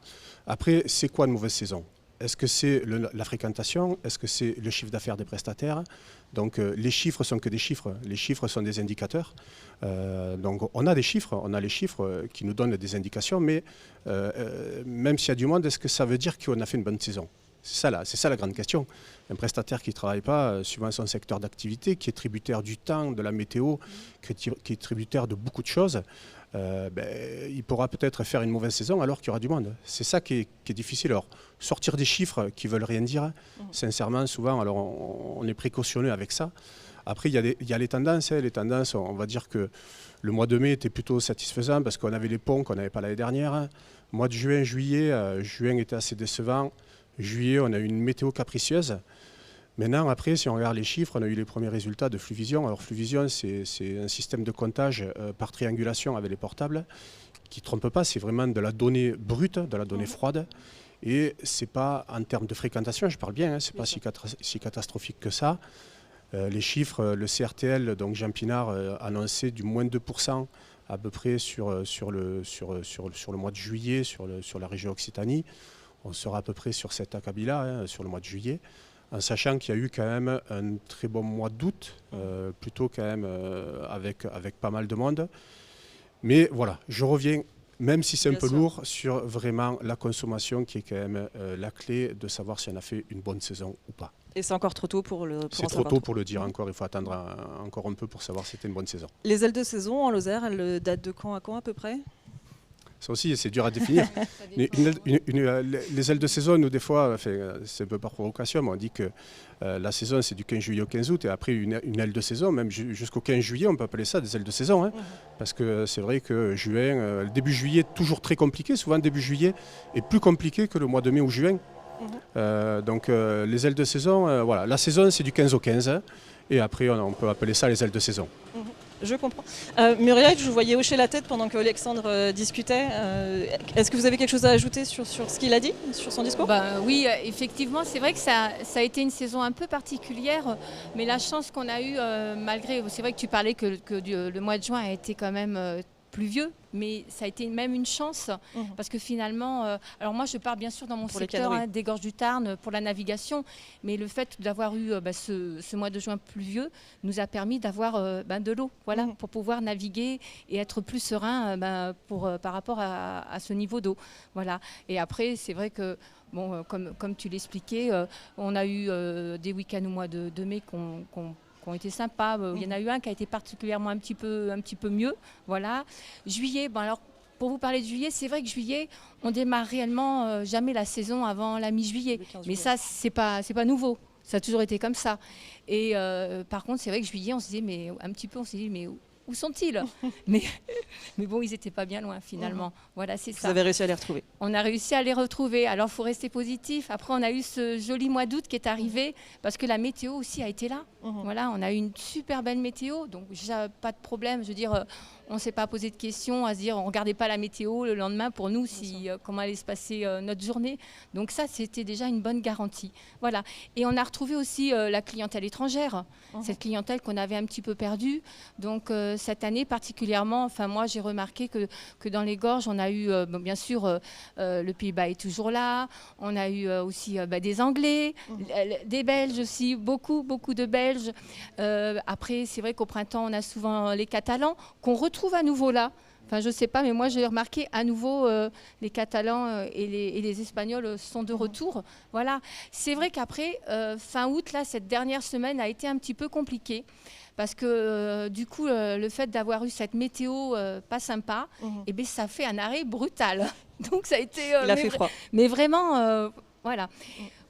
Après, c'est quoi une mauvaise saison ? Est-ce que c'est la fréquentation ? Est-ce que c'est le chiffre d'affaires des prestataires ? Donc les chiffres sont que des chiffres. Les chiffres sont des indicateurs. Donc on a des chiffres, on a les chiffres qui nous donnent des indications, mais même s'il y a du monde, est-ce que ça veut dire qu'on a fait une bonne saison ? C'est ça la grande question. Un prestataire qui ne travaille pas suivant son secteur d'activité, qui est tributaire du temps, de la météo, qui est tributaire de beaucoup de choses, il pourra peut-être faire une mauvaise saison alors qu'il y aura du monde. C'est ça qui est difficile. Alors, sortir des chiffres qui ne veulent rien dire, sincèrement, souvent, alors on est précautionneux avec ça. Après, il y a les tendances. Les tendances, on va dire que le mois de mai était plutôt satisfaisant parce qu'on avait les ponts qu'on n'avait pas l'année dernière. Mois de juin, juillet, juin était assez décevant. Juillet, on a eu une météo capricieuse. Maintenant, après, si on regarde les chiffres, on a eu les premiers résultats de Fluvision. Alors Fluvision, c'est un système de comptage par triangulation avec les portables qui ne trompe pas, c'est vraiment de la donnée brute, de la donnée froide. Et ce n'est pas, en termes de fréquentation, je parle bien, ce n'est pas si catastrophique que ça. Les chiffres, le CRTL, donc Jean Pinard, annonçait du moins 2% à peu près sur le mois de juillet, sur la région Occitanie. On sera à peu près sur cet acabit-là, sur le mois de juillet, en sachant qu'il y a eu quand même un très bon mois d'août, plutôt quand même avec pas mal de monde. Mais voilà, je reviens, même si c'est un peu lourd, sur vraiment la consommation qui est quand même la clé de savoir si on a fait une bonne saison ou pas. Et c'est encore trop tôt pour c'est trop tôt pour le dire encore, il faut attendre encore un peu pour savoir si c'était une bonne saison. Les ailes de saison en Lozère, elles datent de quand à quand à peu près ? Ça aussi, c'est dur à définir. Mais les ailes de saison, nous, des fois, c'est un peu par provocation, mais on dit que la saison, c'est du 15 juillet au 15 août, et après, une aile de saison, même jusqu'au 15 juillet, on peut appeler ça des ailes de saison. Hein, parce que c'est vrai que juin, le début juillet est toujours très compliqué. Souvent, le début juillet est plus compliqué que le mois de mai ou juin. Donc, les ailes de saison, voilà. La saison, c'est du 15 au 15, hein, et après, on peut appeler ça les ailes de saison. Je comprends. Muriel, je vous voyais hocher la tête pendant que Alexandre discutait. Est-ce que vous avez quelque chose à ajouter sur ce qu'il a dit, sur son discours ? Oui, effectivement, c'est vrai que ça a été une saison un peu particulière, mais la chance qu'on a eue, malgré... C'est vrai que tu parlais que le mois de juin a été quand même pluvieux, mais ça a été même une chance parce que finalement, alors moi je pars bien sûr dans mon secteur des gorges du Tarn pour la navigation, mais le fait d'avoir eu ce mois de juin pluvieux nous a permis d'avoir de l'eau, voilà, pour pouvoir naviguer et être plus serein par rapport à ce niveau d'eau, voilà. Et après c'est vrai que bon, comme tu l'expliquais, on a eu des week-ends au mois de mai qui ont été sympas. Il y en a eu un qui a été particulièrement un petit peu mieux. Voilà. Juillet, alors pour vous parler de juillet, c'est vrai que juillet, on démarre réellement jamais la saison avant la mi-juillet. Mais ça, c'est pas nouveau. Ça a toujours été comme ça. Et par contre, c'est vrai que juillet, on s'est dit, mais où sont-ils ? mais bon, ils n'étaient pas bien loin finalement. Voilà, c'est ça. Vous avez réussi à les retrouver ? On a réussi à les retrouver. Alors, il faut rester positif. Après, on a eu ce joli mois d'août qui est arrivé parce que la météo aussi a été là. Voilà, on a eu une super belle météo. Donc, déjà, pas de problème. Je veux dire, on ne s'est pas posé de questions à se dire, on ne regardait pas la météo le lendemain pour nous, comment allait se passer notre journée. Donc ça, c'était déjà une bonne garantie. Voilà. Et on a retrouvé aussi la clientèle étrangère, cette clientèle qu'on avait un petit peu perdue. Donc, cette année particulièrement, moi j'ai remarqué que dans les gorges, on a eu bien sûr le Pays-Bas est toujours là, on a eu aussi des Anglais, des Belges aussi, beaucoup de Belges. Après, c'est vrai qu'au printemps, on a souvent les Catalans qu'on retrouve à nouveau là. Enfin, je ne sais pas, mais moi j'ai remarqué à nouveau les Catalans et les Espagnols sont de retour. Voilà. C'est vrai qu'après, fin août, là, cette dernière semaine a été un petit peu compliquée. Parce que du coup, le fait d'avoir eu cette météo pas sympa, ça fait un arrêt brutal. Donc ça a été... Il a fait froid. Mais vraiment, voilà.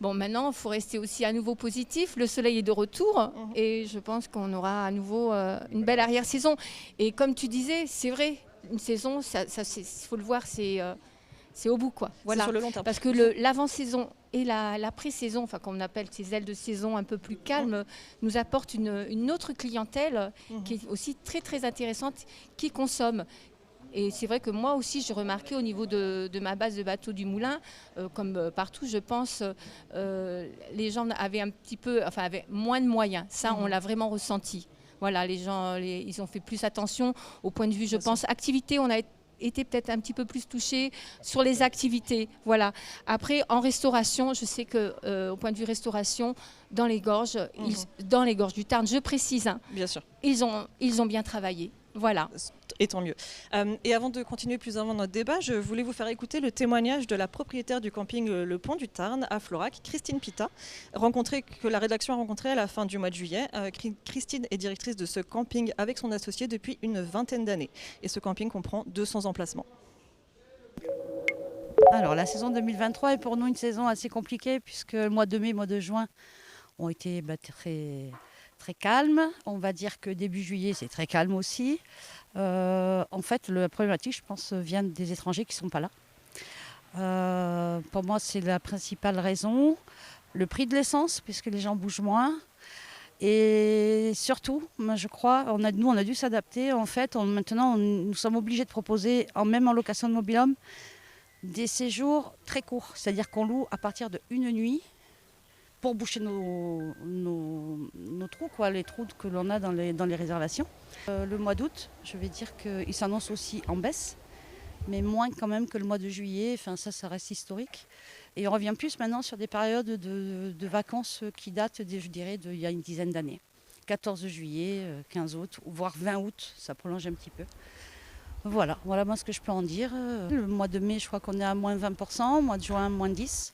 Bon, maintenant, il faut rester aussi à nouveau positif. Le soleil est de retour et je pense qu'on aura à nouveau une belle arrière-saison. Et comme tu disais, c'est vrai, une saison, il faut le voir, c'est au bout, quoi. Voilà. Sur le long terme. Parce que l'avant-saison et la pré-saison, enfin qu'on appelle ces ailes de saison un peu plus calmes, nous apportent une autre clientèle qui est aussi très très intéressante, qui consomme. Et c'est vrai que moi aussi, j'ai remarqué au niveau de ma base de bateaux du Moulin, comme partout, je pense, les gens avaient avaient moins de moyens. Ça, on l'a vraiment ressenti. Voilà, les gens, ils ont fait plus attention au point de vue, je pense, activité. On a été peut-être un petit peu plus touchés sur les activités. Voilà. Après, en restauration, je sais que au point de vue restauration, dans les gorges du Tarn, je précise, hein, bien sûr, ils ont bien travaillé. Voilà. Et tant mieux. Et avant de continuer plus avant notre débat, je voulais vous faire écouter le témoignage de la propriétaire du camping Le Pont du Tarn à Florac, Christine Pita, que la rédaction a rencontrée à la fin du mois de juillet. Christine est directrice de ce camping avec son associé depuis une vingtaine d'années. Et ce camping comprend 200 emplacements. Alors la saison 2023 est pour nous une saison assez compliquée puisque le mois de mai, le mois de juin ont été très calme. On va dire que début juillet, c'est très calme aussi. En fait, la problématique, je pense, vient des étrangers qui ne sont pas là. Pour moi, c'est la principale raison. Le prix de l'essence, puisque les gens bougent moins. Et surtout, moi, je crois, on a dû s'adapter. En fait, maintenant, nous sommes obligés de proposer, même en location de mobil-home, des séjours très courts. C'est-à-dire qu'on loue à partir d'une nuit pour boucher nos trous, quoi, les trous que l'on a dans les réservations. Le mois d'août, je vais dire qu'il s'annonce aussi en baisse, mais moins quand même que le mois de juillet. Enfin, ça reste historique. Et on revient plus maintenant sur des périodes de vacances qui datent, je dirais, d'il y a une dizaine d'années. 14 juillet, 15 août, voire 20 août, ça prolonge un petit peu. Voilà moi ce que je peux en dire. Le mois de mai, je crois qu'on est à moins 20%, mois de juin, moins 10%.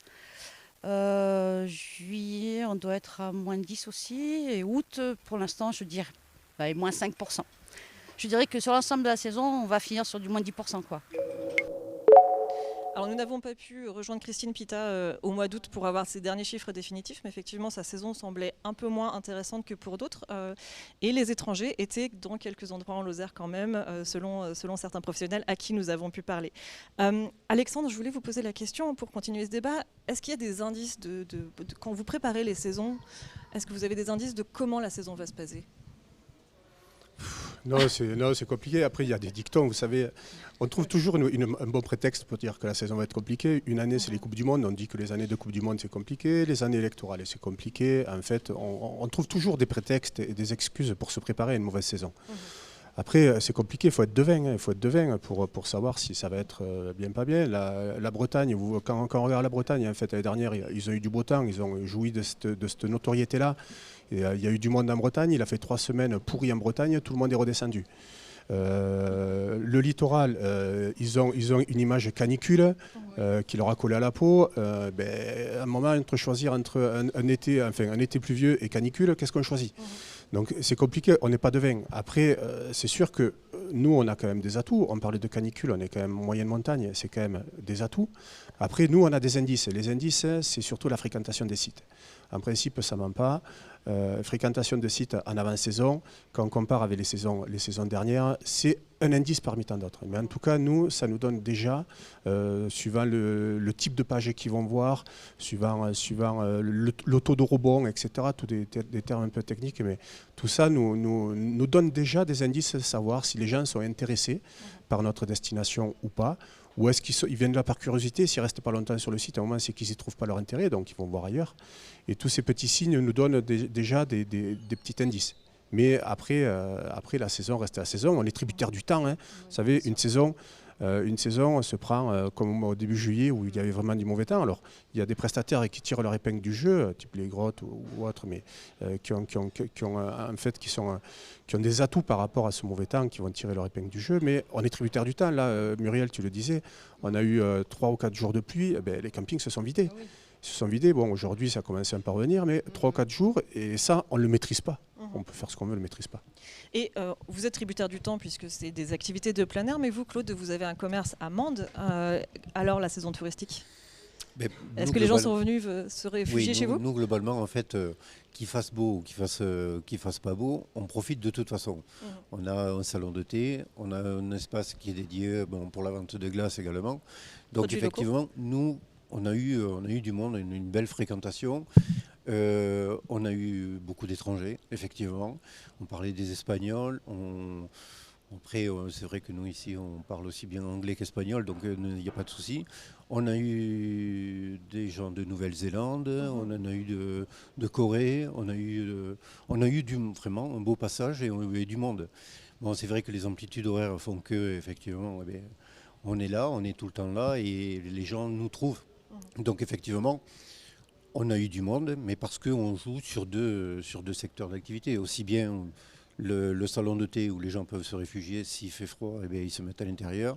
Juillet, on doit être à moins 10 aussi. Et août, pour l'instant, je dirais moins 5%. Je dirais que sur l'ensemble de la saison, on va finir sur du moins 10%, quoi. Alors nous n'avons pas pu rejoindre Christine Pita au mois d'août pour avoir ses derniers chiffres définitifs, mais effectivement sa saison semblait un peu moins intéressante que pour d'autres. Et les étrangers étaient dans quelques endroits en Lozère quand même, selon certains professionnels à qui nous avons pu parler. Alexandre, je voulais vous poser la question pour continuer ce débat. Est-ce qu'il y a des indices quand vous préparez les saisons, est-ce que vous avez des indices de comment la saison va se passer ? Non, c'est compliqué. Après, il y a des dictons, vous savez. On trouve toujours un bon prétexte pour dire que la saison va être compliquée. Une année, c'est les Coupes du Monde. On dit que les années de Coupe du Monde, c'est compliqué. Les années électorales, c'est compliqué. En fait, on trouve toujours des prétextes et des excuses pour se préparer à une mauvaise saison. Après, c'est compliqué, il faut être devin pour savoir si ça va être bien, pas bien. La Bretagne, quand on regarde la Bretagne, en fait, l'année dernière, ils ont eu du beau temps, ils ont joui de cette notoriété-là. Et, il y a eu du monde en Bretagne, il a fait 3 semaines pourries en Bretagne, tout le monde est redescendu. Le littoral, ils ont une image canicule qui leur a collé à la peau. À un moment, choisir entre un été pluvieux et canicule, qu'est-ce qu'on choisit ? Donc c'est compliqué, on n'est pas devin. Après, c'est sûr que nous, on a quand même des atouts. On parlait de canicule, on est quand même moyenne montagne, c'est quand même des atouts. Après, nous, on a des indices. Les indices, c'est surtout la fréquentation des sites. En principe, ça ne ment pas. Fréquentation de sites en avant-saison, quand on compare avec les saisons dernières, c'est un indice parmi tant d'autres. Mais en tout cas, nous, ça nous donne déjà, suivant le type de page qu'ils vont voir, suivant le taux de rebond, etc., tous des termes un peu techniques, mais tout ça nous donne déjà des indices de savoir si les gens sont intéressés par notre destination ou pas. Ou est-ce qu'ils viennent là par curiosité, s'ils ne restent pas longtemps sur le site, à un moment c'est qu'ils n'y trouvent pas leur intérêt, donc ils vont voir ailleurs. Et tous ces petits signes nous donnent déjà des petits indices. Mais après, la saison reste la saison, on est tributaire du temps. Hein. Vous savez, une saison, on se prend comme au début juillet où il y avait vraiment du mauvais temps. Alors, il y a des prestataires qui tirent leur épingle du jeu, type les grottes ou autres, mais qui ont des atouts par rapport à ce mauvais temps, qui vont tirer leur épingle du jeu. Mais on est tributaire du temps. Là, Muriel, tu le disais, on a eu 3 ou 4 jours de pluie, les campings se sont vidés. Ils se sont vidés. Bon, aujourd'hui, ça commence à revenir, mais 3 ou 4 jours, et ça, on ne le maitrise pas. On peut faire ce qu'on veut, on ne le maîtrise pas. Et vous êtes tributaire du temps puisque c'est des activités de plein air, mais vous, Claude, vous avez un commerce à Mende. Alors, la saison touristique ? Est-ce que les gens sont venus se réfugier chez vous? Nous, globalement, en fait, qu'il fasse beau ou qu'il fasse pas beau, on profite de toute façon. On a un salon de thé, on a un espace qui est dédié pour la vente de glace également. Donc Produits effectivement, locaux. nous, on a eu du monde, une belle fréquentation. On a eu beaucoup d'étrangers, effectivement. On parlait des Espagnols. Après, c'est vrai que nous, ici, on parle aussi bien anglais qu'espagnol, donc il n'y a pas de souci. On a eu des gens de Nouvelle-Zélande, on en a eu de Corée, on a eu vraiment un beau passage et on a eu du monde. Bon, c'est vrai que les amplitudes horaires font que, effectivement, on est là, on est tout le temps là et les gens nous trouvent. Donc, effectivement, on a eu du monde, mais parce qu'on joue sur deux secteurs d'activité, aussi bien le salon de thé où les gens peuvent se réfugier, s'il fait froid, ils se mettent à l'intérieur.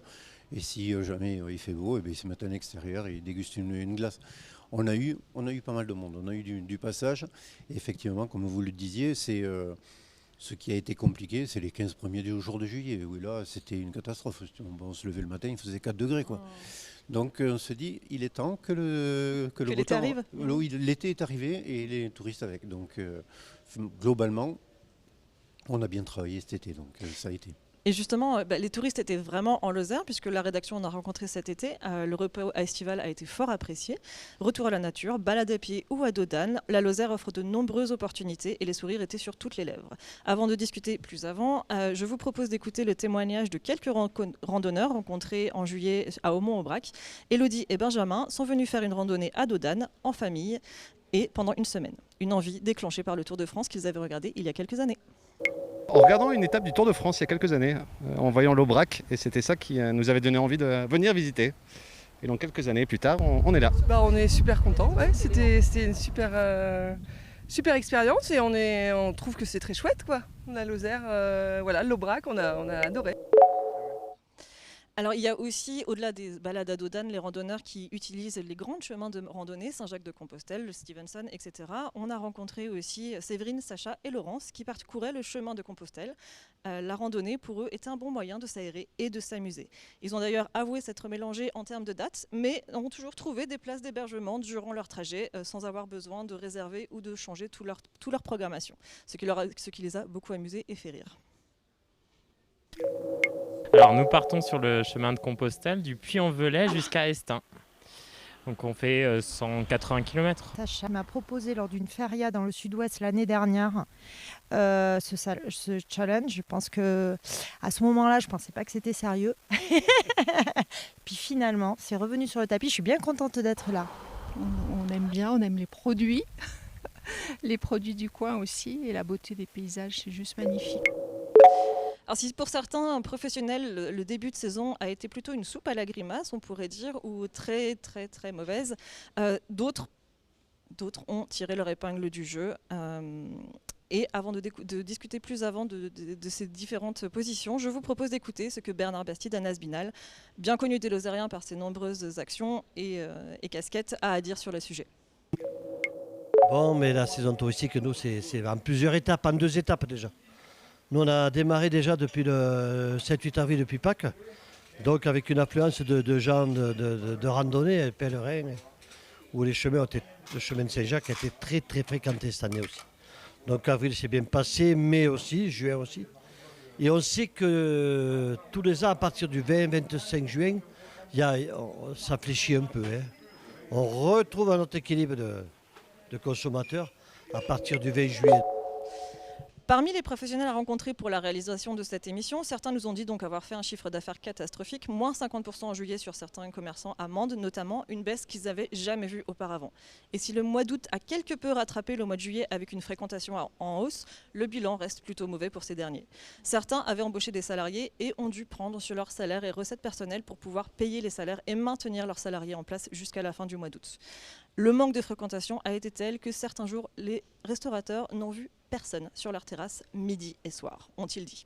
Et si jamais il fait beau, ils se mettent à l'extérieur et ils dégustent une glace. On a eu pas mal de monde, on a eu du passage. Et effectivement, comme vous le disiez, c'est ce qui a été compliqué, c'est les 15 premiers jours de juillet, où là, c'était une catastrophe. On se levait le matin, il faisait 4 degrés, quoi. Donc on se dit, il est temps que l'été arrive. L'été est arrivé et les touristes avec. Donc globalement, on a bien travaillé cet été, donc ça a été. Et justement, les touristes étaient vraiment en Lozère, puisque la rédaction on a rencontré cet été. Le repos estival a été fort apprécié. Retour à la nature, balade à pied ou à dos d'âne, la Lozère offre de nombreuses opportunités et les sourires étaient sur toutes les lèvres. Avant de discuter plus avant, je vous propose d'écouter le témoignage de quelques randonneurs rencontrés en juillet à Aumont-Aubrac. Élodie et Benjamin sont venus faire une randonnée à dos d'âne, en famille, et pendant une semaine. Une envie déclenchée par le Tour de France qu'ils avaient regardé il y a quelques années. En regardant une étape du Tour de France il y a quelques années, en voyant l'Aubrac, et c'était ça qui nous avait donné envie de venir visiter. Et donc quelques années plus tard, on est là. On est super contents, ouais. C'était une super expérience et on trouve que c'est très chouette, quoi. La Lozère, l'Aubrac, on a adoré. Alors il y a aussi, au-delà des balades à dos d'âne, les randonneurs qui utilisent les grands chemins de randonnée, Saint-Jacques-de-Compostelle, le Stevenson, etc. On a rencontré aussi Séverine, Sacha et Laurence qui parcouraient le chemin de Compostelle. La randonnée, pour eux, était un bon moyen de s'aérer et de s'amuser. Ils ont d'ailleurs avoué s'être mélangés en termes de dates, mais ont toujours trouvé des places d'hébergement durant leur trajet, sans avoir besoin de réserver ou de changer toute leur programmation, ce qui les a beaucoup amusés et fait rire. Alors nous partons sur le chemin de Compostelle du Puy-en-Velay jusqu'à Estaing. Donc on fait 180 km. Sacha m'a proposé lors d'une feria dans le sud-ouest l'année dernière ce challenge. Je pense que à ce moment-là, je ne pensais pas que c'était sérieux. Puis finalement, c'est revenu sur le tapis. Je suis bien contente d'être là. On aime bien, on aime les produits. Les produits du coin aussi et la beauté des paysages, c'est juste magnifique. Alors si pour certains professionnels, le début de saison a été plutôt une soupe à la grimace, on pourrait dire, ou très très très mauvaise, d'autres ont tiré leur épingle du jeu. Et avant de discuter plus avant de ces différentes positions, je vous propose d'écouter ce que Bernard Bastide, Anas Binal, bien connu des Lozériens par ses nombreuses actions et casquettes, a à dire sur le sujet. Bon, mais la saison touristique, nous, c'est en plusieurs étapes, en 2 étapes déjà. Nous, on a démarré déjà depuis le 7-8 avril, depuis Pâques, donc avec une affluence de gens de randonnée, de pèlerins, où le chemin de Saint-Jacques a été très très fréquenté cette année aussi. Donc avril s'est bien passé, mai aussi, juin aussi. Et on sait que tous les ans, à partir du 20-25 juin, ça fléchit un peu. On retrouve notre équilibre de consommateurs à partir du 20 juillet. Parmi les professionnels à rencontrer pour la réalisation de cette émission, certains nous ont dit donc avoir fait un chiffre d'affaires catastrophique, moins 50% en juillet sur certains commerçants à Mende, notamment une baisse qu'ils n'avaient jamais vue auparavant. Et si le mois d'août a quelque peu rattrapé le mois de juillet avec une fréquentation en hausse, le bilan reste plutôt mauvais pour ces derniers. Certains avaient embauché des salariés et ont dû prendre sur leurs salaires et recettes personnelles pour pouvoir payer les salaires et maintenir leurs salariés en place jusqu'à la fin du mois d'août. Le manque de fréquentation a été tel que certains jours, les restaurateurs n'ont vu personne sur leur terrasse midi et soir, ont-ils dit.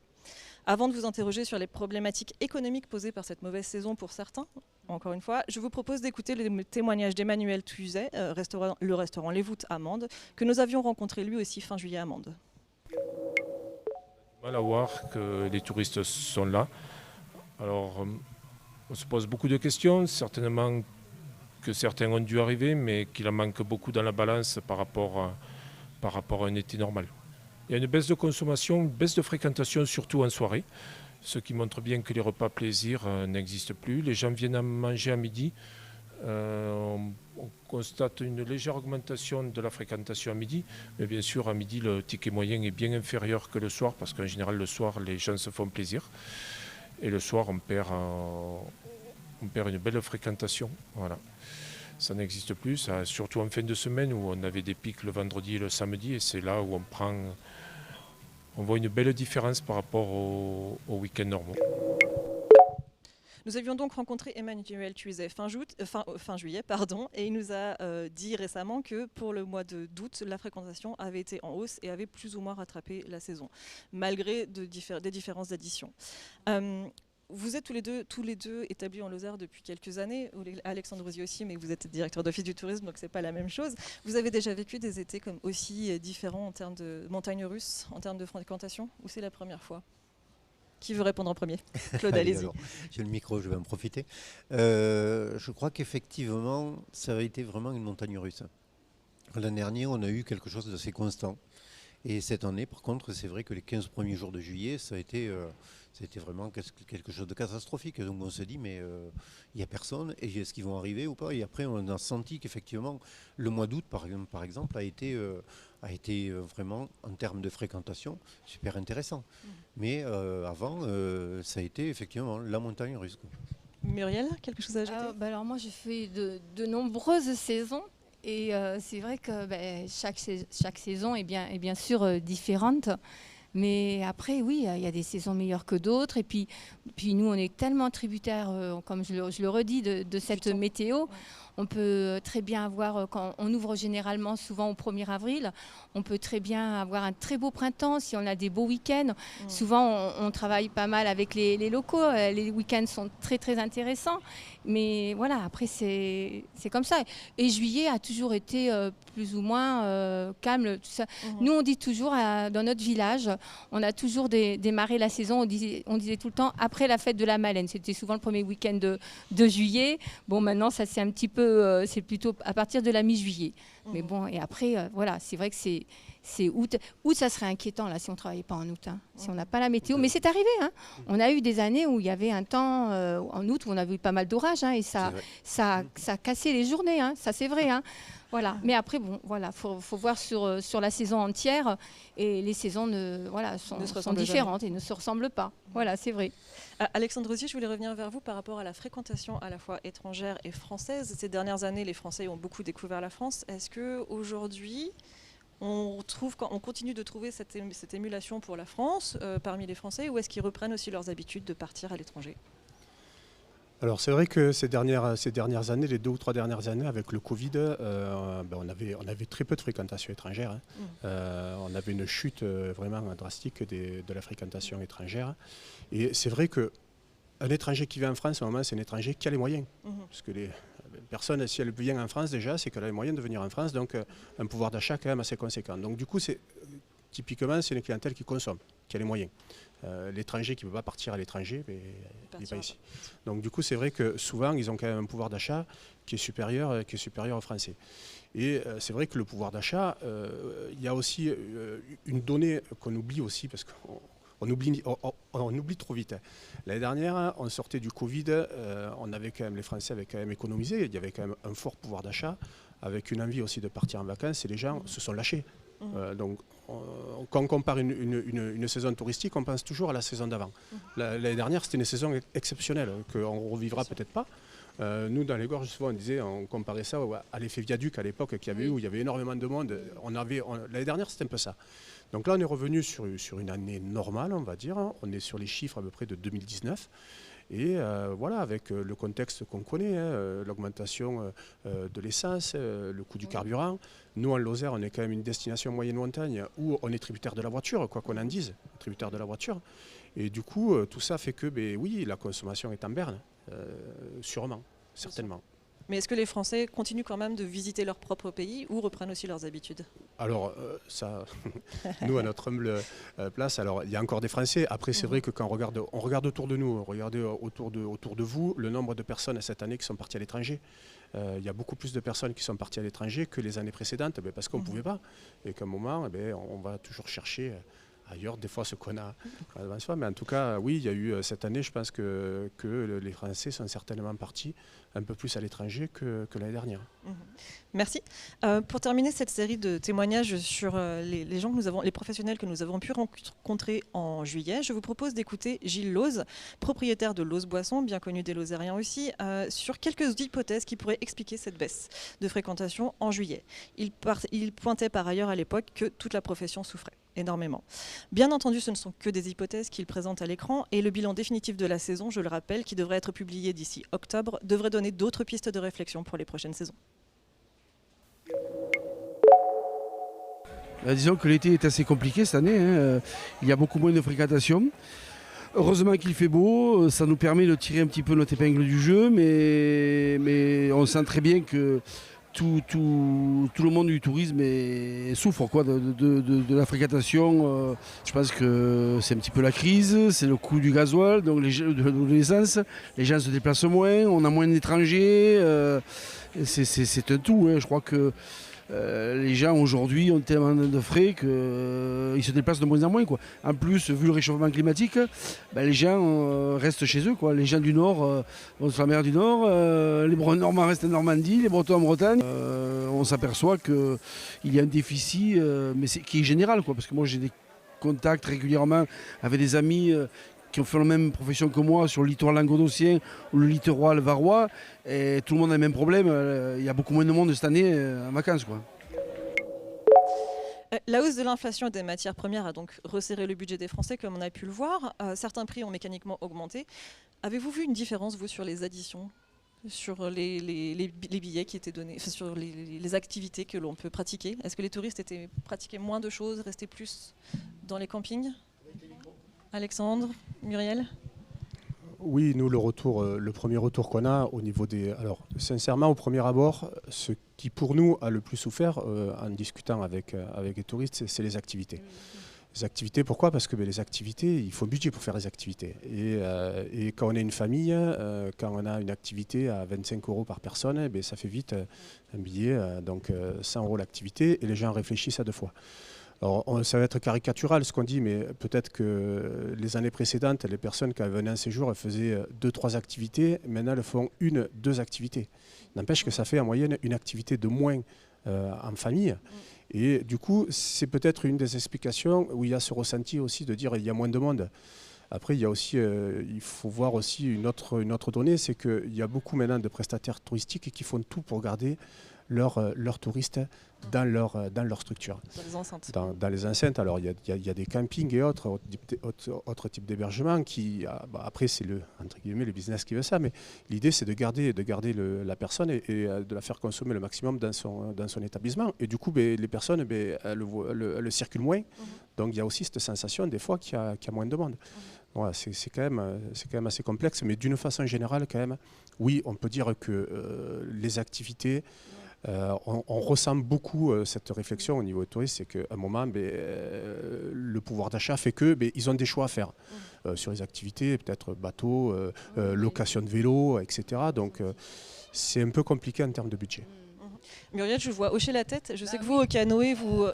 Avant de vous interroger sur les problématiques économiques posées par cette mauvaise saison pour certains, encore une fois, je vous propose d'écouter le témoignage d'Emmanuel Tuzet, le restaurant Les Voûtes à Mende, que nous avions rencontré lui aussi fin juillet à Mende. Mal à voir que les touristes sont là. Alors, on se pose beaucoup de questions, certainement que certains ont dû arriver, mais qu'il en manque beaucoup dans la balance par rapport à un été normal. Il y a une baisse de consommation, une baisse de fréquentation, surtout en soirée, ce qui montre bien que les repas plaisir n'existent plus. Les gens viennent à manger à midi. On constate une légère augmentation de la fréquentation à midi, mais bien sûr à midi le ticket moyen est bien inférieur que le soir, parce qu'en général le soir les gens se font plaisir, et le soir on perd une belle fréquentation. Voilà. Ça n'existe plus, surtout en fin de semaine où on avait des pics le vendredi et le samedi, et c'est là où on voit une belle différence par rapport aux week-ends normaux. Nous avions donc rencontré Emmanuel Tuizet fin juillet, et il nous a dit récemment que pour le mois d'août, la fréquentation avait été en hausse et avait plus ou moins rattrapé la saison, malgré des différences d'édition. Vous êtes tous les deux établis en Lozère depuis quelques années, Alexandre Rosier aussi, mais vous êtes directeur d'office du tourisme, donc c'est pas la même chose. Vous avez déjà vécu des étés comme aussi différents en termes de montagnes russes, en termes de fréquentation, ou c'est la première fois ? Qui veut répondre en premier ? Claude, allez-y. J'ai le micro, je vais en profiter. Je crois qu'effectivement, ça a été vraiment une montagne russe. L'année dernière, on a eu quelque chose d'assez constant. Et cette année, par contre, c'est vrai que les 15 premiers jours de juillet, ça a été vraiment quelque chose de catastrophique. Donc on se dit, mais il n'y a personne, et est-ce qu'ils vont arriver ou pas ? Et après, on a senti qu'effectivement, le mois d'août, par exemple, a été vraiment, en termes de fréquentation, super intéressant. Mais avant, ça a été effectivement la montagne russe. Muriel, quelque chose à ajouter ? Alors moi, j'ai fait de nombreuses saisons. Et c'est vrai que chaque saison est bien sûr différente. Mais après, oui, il y a des saisons meilleures que d'autres. Et puis nous, on est tellement tributaires, comme je le redis, de cette météo. Ouais. On peut très bien avoir, quand on ouvre généralement souvent au 1er avril, on peut très bien avoir un très beau printemps si on a des beaux week-ends. Souvent, on travaille pas mal avec les locaux. Les week-ends sont très, très intéressants. Mais voilà, après, c'est comme ça. Et juillet a toujours été plus ou moins calme. Tout ça. Nous, on dit toujours, dans notre village, on a toujours démarré la saison, on disait tout le temps, après la fête de la Malène. C'était souvent le premier week-end de juillet. Bon, maintenant, ça c'est un petit peu, c'est plutôt à partir de la mi-juillet. Mais bon, et après, voilà, c'est vrai que c'est août. Août, ça serait inquiétant, là, si on ne travaillait pas en août, hein, si on n'a pas la météo. Mais c'est arrivé, hein. On a eu des années où il y avait un temps, en août, où on avait eu pas mal d'orages, hein, et ça a cassé les journées, hein, ça c'est vrai, hein. Voilà. Mais après, bon, voilà, faut voir sur la saison entière, et les saisons sont différentes et ne se ressemblent pas. Voilà, c'est vrai. Alexandre Rosier, je voulais revenir vers vous par rapport à la fréquentation à la fois étrangère et française. Ces dernières années, les Français ont beaucoup découvert la France. Est-ce qu'aujourd'hui, on continue de trouver cette émulation pour la France parmi les Français, ou est-ce qu'ils reprennent aussi leurs habitudes de partir à l'étranger ? Alors c'est vrai que ces dernières années, les 2 ou 3 dernières années, avec le Covid, on avait très peu de fréquentation étrangère. Hein. On avait une chute vraiment drastique de la fréquentation étrangère. Et c'est vrai qu'un étranger qui vient en France, à un moment, c'est un étranger qui a les moyens. Parce que les personnes, si elle vient en France déjà, c'est qu'elle a les moyens de venir en France, donc un pouvoir d'achat quand même assez conséquent. Donc du coup, typiquement, c'est une clientèle qui consomme, qui a les moyens. L'étranger qui ne peut pas partir à l'étranger, mais il n'est pas ici. Donc du coup, c'est vrai que souvent, ils ont quand même un pouvoir d'achat qui est supérieur aux Français. Et c'est vrai que le pouvoir d'achat, il y a aussi une donnée qu'on oublie aussi, parce qu'on oublie trop vite. L'année dernière, on sortait du Covid, les Français avaient quand même économisé, il y avait quand même un fort pouvoir d'achat, avec une envie aussi de partir en vacances, et les gens se sont lâchés. Donc, quand on compare une saison touristique, on pense toujours à la saison d'avant. L'année dernière, c'était une saison exceptionnelle, qu'on ne revivra peut-être pas. Nous, dans les Gorges, souvent, on comparait ça à l'effet viaduc à l'époque qu'il y avait où il y avait énormément de monde. L'année dernière, c'était un peu ça. Donc là, on est revenu sur une année normale, on va dire. On est sur les chiffres à peu près de 2019. Et voilà, avec le contexte qu'on connaît, l'augmentation de l'essence, le coût du carburant. Nous, en Lozère, on est quand même une destination moyenne montagne où on est tributaire de la voiture, quoi qu'on en dise, tributaire de la voiture. Et du coup, tout ça fait que, oui, la consommation est en berne, sûrement, certainement. Mais est-ce que les Français continuent quand même de visiter leur propre pays ou reprennent aussi leurs habitudes? Alors, ça, nous, à notre humble place, alors il y a encore des Français. Après, c'est vrai que quand on regarde autour de nous, regardez autour de vous, le nombre de personnes cette année qui sont parties à l'étranger. Il y a beaucoup plus de personnes qui sont parties à l'étranger que les années précédentes, parce qu'on ne pouvait pas. Et qu'à un moment, on va toujours chercher ailleurs, des fois, ce qu'on a devant soi. Mais en tout cas, oui, il y a eu cette année, je pense que les Français sont certainement partis un peu plus à l'étranger que l'année dernière. Merci. Pour terminer cette série de témoignages sur les gens les professionnels que nous avons pu rencontrer en juillet, je vous propose d'écouter Gilles Lose, propriétaire de Lose Boisson, bien connu des Lozériens aussi, sur quelques hypothèses qui pourraient expliquer cette baisse de fréquentation en juillet. Il pointait par ailleurs à l'époque que toute la profession souffrait énormément. Bien entendu, ce ne sont que des hypothèses qu'il présente à l'écran et le bilan définitif de la saison, je le rappelle, qui devrait être publié d'ici octobre, devrait donner d'autres pistes de réflexion pour les prochaines saisons. Disons que l'été est assez compliqué cette année, hein. Il y a beaucoup moins de fréquentation. Heureusement qu'il fait beau, ça nous permet de tirer un petit peu notre épingle du jeu, mais on sent très bien que tout le monde du tourisme souffre de la fréquentation. Je pense que c'est un petit peu la crise, c'est le coût du gasoil, donc de l'essence. Les gens se déplacent moins, on a moins d'étrangers. C'est un tout, hein. Je crois que les gens aujourd'hui ont tellement de frais qu'ils se déplacent de moins en moins, quoi. En plus, vu le réchauffement climatique, les gens restent chez eux, quoi. Les gens du Nord vont sur la mer du Nord, les Normands restent en Normandie, les Bretons en Bretagne. On s'aperçoit qu'il y a un déficit, mais qui est général, quoi, parce que moi j'ai des contacts régulièrement avec des amis qui ont fait la même profession que moi sur le littoral languedocien ou le littoral varois, et tout le monde a le même problème. Il y a beaucoup moins de monde cette année en vacances, quoi. La hausse de l'inflation et des matières premières a donc resserré le budget des Français, comme on a pu le voir. Certains prix ont mécaniquement augmenté. Avez-vous vu une différence, vous, sur les additions, sur les billets qui étaient donnés, sur les activités que l'on peut pratiquer? Est-ce que les touristes pratiquaient moins de choses, restaient plus dans les campings? Alexandre, Muriel? Oui, nous, le premier retour qu'on a au niveau des... Alors, sincèrement, au premier abord, ce qui pour nous a le plus souffert, en discutant avec les touristes, c'est les activités. Les activités, pourquoi? Parce que les activités, il faut un budget pour faire les activités. Et quand on est une famille, quand on a une activité à 25 € par personne, ça fait vite un billet, donc 100 € l'activité, et les gens réfléchissent à deux fois. Alors, ça va être caricatural ce qu'on dit, mais peut-être que les années précédentes, les personnes qui venaient en séjour, elles faisaient 2-3 activités. Maintenant, elles font 1-2 activités. N'empêche que ça fait en moyenne une activité de moins en famille. Et du coup, c'est peut-être une des explications où il y a ce ressenti aussi de dire qu'il y a moins de monde. Après, il y a aussi, il faut voir aussi une autre donnée, c'est qu'il y a beaucoup maintenant de prestataires touristiques qui font tout pour garder leurs touristes dans leur structure. Dans les enceintes. Dans les enceintes. Alors, il y a des campings et autres types d'hébergements qui... après, c'est entre guillemets le business qui veut ça, mais l'idée, c'est de garder la personne et de la faire consommer le maximum dans son établissement. Et du coup, les personnes, elles circulent moins. Donc, il y a aussi cette sensation, des fois, qu'il y a moins de monde. Voilà, c'est quand même assez complexe, mais d'une façon générale, quand même, oui, on peut dire que les activités... on ressent beaucoup cette réflexion au niveau des touristes, c'est qu'à un moment, le pouvoir d'achat fait qu'ils ont des choix à faire sur les activités, peut-être bateau, location de vélo, etc. Donc c'est un peu compliqué en termes de budget. Muriel, je vois hocher la tête. Je sais que vous, au canoë, vous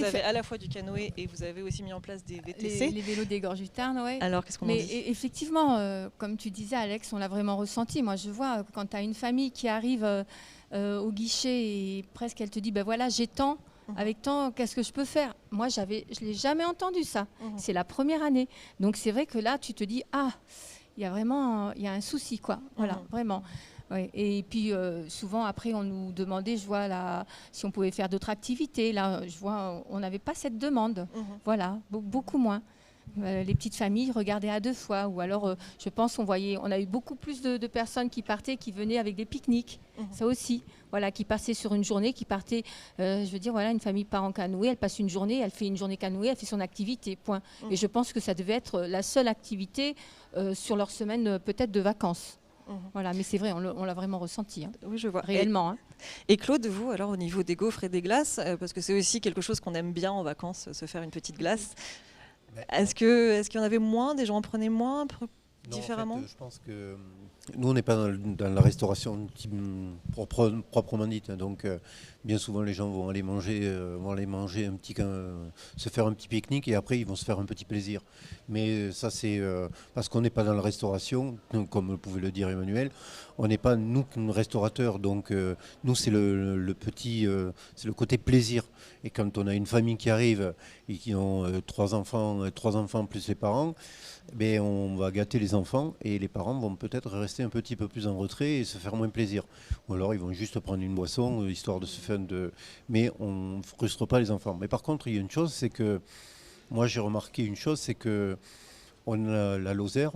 avez à la fois du canoë et vous avez aussi mis en place des VTC. Les vélos des gorges du Tarn, oui. Alors, qu'est-ce qu'on en dit? Effectivement, comme tu disais, Alex, on l'a vraiment ressenti. Moi, je vois, quand tu as une famille qui arrive au guichet et presque elle te dit, voilà, j'ai tant, avec tant, qu'est-ce que je peux faire? Moi, je ne l'ai jamais entendu ça. C'est la première année. Donc, c'est vrai que là, tu te dis, il y a un souci, quoi. Voilà, vraiment. Ouais. Et puis souvent après on nous demandait, je vois là, si on pouvait faire d'autres activités. Là, je vois, on n'avait pas cette demande. Voilà, beaucoup moins. Les petites familles regardaient à deux fois, ou alors je pense on a eu beaucoup plus de personnes qui partaient, qui venaient avec des pique-niques. Ça aussi, voilà, qui passaient sur une journée, qui partaient. Je veux dire, voilà, une famille part en canoë, elle passe une journée, elle fait une journée canoë, elle fait son activité. Point. Et je pense que ça devait être la seule activité sur leur semaine peut-être de vacances. Voilà, mais c'est vrai, on l'a vraiment ressenti. Oui, je vois. Réellement. Et Claude, vous, alors au niveau des gaufres et des glaces, parce que c'est aussi quelque chose qu'on aime bien en vacances, se faire une petite glace. Est-ce qu'il y en avait moins, des gens en prenaient moins différemment? En fait, je pense que nous, on n'est pas dans la restauration proprement dite. Donc, bien souvent, les gens vont aller manger se faire un petit pique-nique et après, ils vont se faire un petit plaisir. Mais ça, c'est parce qu'on n'est pas dans la restauration, comme pouvait le dire Emmanuel. On n'est pas, nous, restaurateurs. Donc, nous, c'est c'est le côté plaisir. Et quand on a une famille qui arrive et qui ont trois enfants plus les parents, ben, on va gâter les enfants et les parents vont peut-être rester un petit peu plus en retrait et se faire moins plaisir. Ou alors ils vont juste prendre une boisson histoire de se faire Mais on ne frustre pas les enfants. Mais par contre, il y a une chose, c'est que moi j'ai remarqué une chose, c'est que la Lozère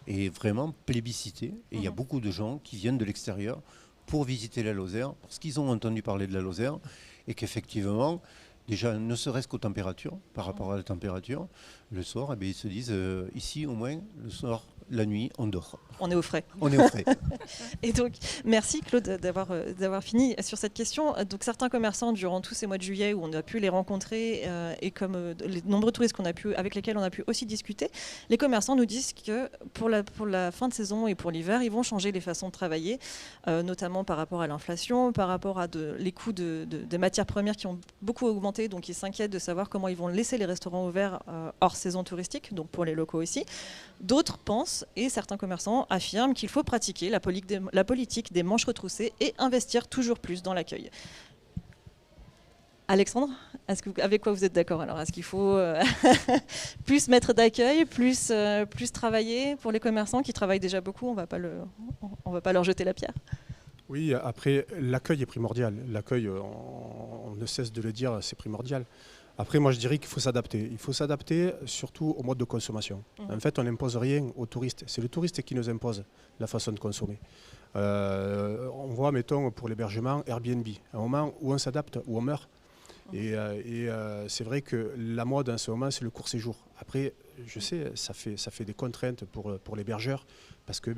est vraiment plébiscitée et il y a beaucoup de gens qui viennent de l'extérieur pour visiter la Lozère parce qu'ils ont entendu parler de la Lozère et qu'effectivement, déjà, ne serait-ce qu'aux températures, par rapport à la température, le soir, ils se disent, ici au moins, le soir, la nuit, on dort. On est au frais. On est au frais. Et donc, merci Claude d'avoir fini sur cette question. Donc, certains commerçants, durant tous ces mois de juillet où on a pu les rencontrer, et comme les nombreux touristes avec lesquels on a pu aussi discuter, les commerçants nous disent que pour la fin de saison et pour l'hiver, ils vont changer les façons de travailler, notamment par rapport à l'inflation, par rapport à les coûts des matières premières qui ont beaucoup augmenté. Donc, ils s'inquiètent de savoir comment ils vont laisser les restaurants ouverts hors saison touristique, donc pour les locaux aussi. D'autres pensent, et certains commerçants affirment, qu'il faut pratiquer la politique des manches retroussées et investir toujours plus dans l'accueil. Alexandre, avec quoi vous êtes d'accord alors? Est-ce qu'il faut plus mettre d'accueil, plus travailler pour les commerçants qui travaillent déjà beaucoup? On va pas leur jeter la pierre. Oui, après, l'accueil est primordial. L'accueil, on ne cesse de le dire, c'est primordial. Après, moi, je dirais qu'il faut s'adapter. Il faut s'adapter surtout au mode de consommation. En fait, on n'impose rien aux touristes. C'est le touriste qui nous impose la façon de consommer. On voit, mettons, pour l'hébergement, Airbnb. À un moment où on s'adapte, où on meurt. Et c'est vrai que la mode, en ce moment, c'est le court séjour. Après, je sais, ça fait des contraintes pour l'hébergeur, parce que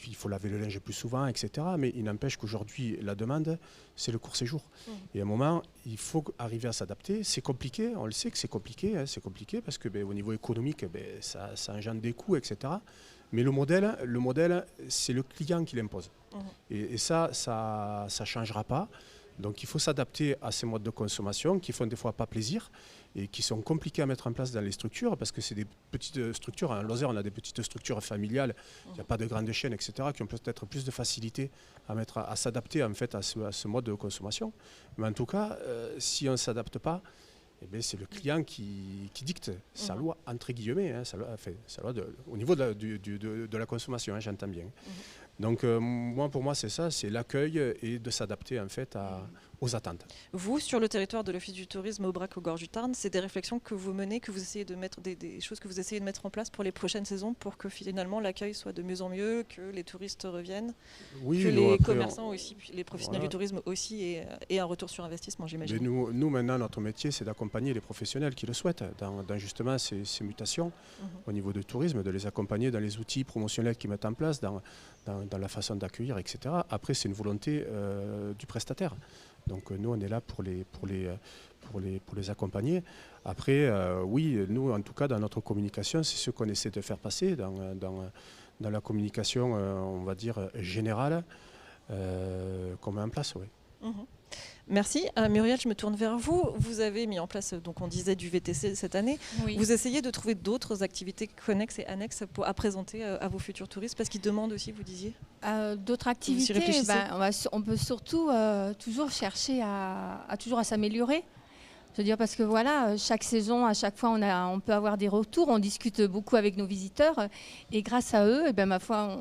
il faut laver le linge plus souvent, etc. Mais il n'empêche qu'aujourd'hui, la demande, c'est le court séjour. Et à un moment, il faut arriver à s'adapter. C'est compliqué, on le sait que c'est compliqué. C'est compliqué parce que au niveau économique, ça engendre des coûts, etc. Mais le modèle, c'est le client qui l'impose. Et ça ne changera pas. Donc il faut s'adapter à ces modes de consommation qui font des fois pas plaisir et qui sont compliqués à mettre en place dans les structures parce que c'est des petites structures. En Lozère, on a des petites structures familiales, il n'y a pas de grandes chaînes, etc., qui ont peut-être plus de facilité à s'adapter en fait à ce mode de consommation. Mais en tout cas, si on ne s'adapte pas, c'est le client qui dicte sa loi, entre guillemets, sa loi au niveau de la consommation, j'entends bien. Donc pour moi c'est ça, c'est l'accueil et de s'adapter en fait aux attentes. Vous, sur le territoire de l'Office du tourisme Aubrac aux Gorges du Tarn, c'est des réflexions que vous menez, que vous essayez de mettre, des choses que vous essayez de mettre en place pour les prochaines saisons pour que finalement l'accueil soit de mieux en mieux, que les touristes reviennent, que les commerçants aussi, les professionnels du tourisme aussi aient un retour sur investissement, j'imagine. Mais nous maintenant, notre métier, c'est d'accompagner les professionnels qui le souhaitent dans justement ces mutations au niveau du tourisme, de les accompagner dans les outils promotionnels qu'ils mettent en place, dans la façon d'accueillir, etc. Après, c'est une volonté du prestataire. Donc nous, on est là pour les accompagner. Après, oui, nous, en tout cas, dans notre communication, c'est ce qu'on essaie de faire passer dans la communication, on va dire, générale, qu'on met en place, oui. Merci. Muriel, je me tourne vers vous. Vous avez mis en place, donc on disait, du VTC cette année. Oui. Vous essayez de trouver d'autres activités connexes et annexes à présenter à vos futurs touristes, parce qu'ils demandent aussi, vous disiez d'autres activités, on peut surtout toujours chercher à s'améliorer. Je veux dire, parce que voilà, chaque saison, à chaque fois, on peut avoir des retours, on discute beaucoup avec nos visiteurs et grâce à eux, ma foi,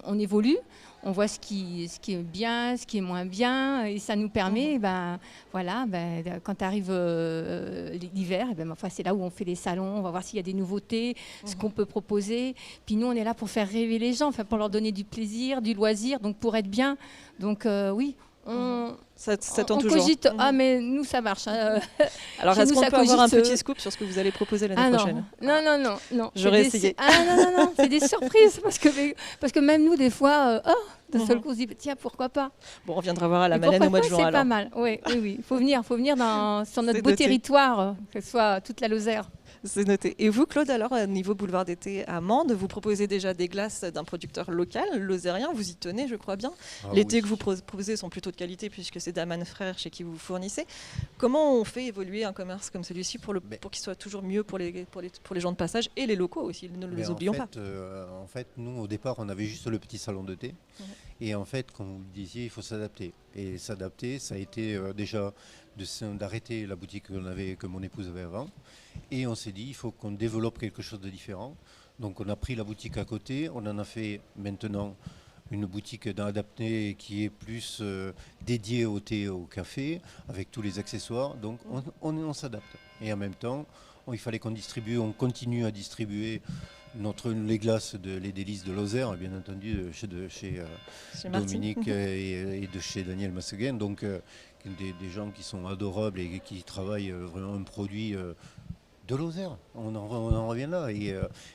on évolue, on voit ce qui est bien, ce qui est moins bien et ça nous permet, quand arrive l'hiver, ma foi, c'est là où on fait les salons, on va voir s'il y a des nouveautés, ce qu'on peut proposer. Puis nous, on est là pour faire rêver les gens, pour leur donner du plaisir, du loisir, donc pour être bien. Donc oui. Ça tend on toujours. cogite, ah mais nous ça marche. Alors Chez est-ce nous, qu'on ça peut avoir un cogite, petit scoop sur ce que vous allez proposer l'année prochaine? Non. J'aurais C'est essayé. non, c'est des surprises parce que même nous des fois, d'un seul coup on se dit tiens pourquoi pas. Bon, on viendra voir à la Et Madeleine au mois de pourquoi juin. pas, c'est alors. pas mal. Oui. Il faut venir sur notre C'est beau noté. territoire, que ce soit toute la Lozère. C'est noté. Et vous, Claude, alors, au niveau boulevard d'été à Mende, vous proposez déjà des glaces d'un producteur local, lozérien, vous y tenez, je crois bien. Les thés que vous proposez sont plutôt de qualité puisque c'est Daman Frères chez qui vous fournissez. Comment on fait évoluer un commerce comme celui-ci pour qu'il soit toujours mieux pour les gens de passage et les locaux aussi, ne les oublions pas. En fait, nous, au départ, on avait juste le petit salon de thé. Et en fait, comme vous le disiez, il faut s'adapter. Et s'adapter, ça a été déjà d'arrêter la boutique que mon épouse avait avant. Et on s'est dit, il faut qu'on développe quelque chose de différent. Donc on a pris la boutique à côté, on en a fait maintenant une boutique adaptée qui est plus dédiée au thé et au café, avec tous les accessoires. Donc on s'adapte. Et en même temps, il fallait qu'on distribue, on continue à distribuer les glaces les délices de Lozère, bien entendu, chez Dominique et de chez Daniel Masseguin. Donc des gens qui sont adorables et qui travaillent vraiment un produit de Lozère. On en revient là.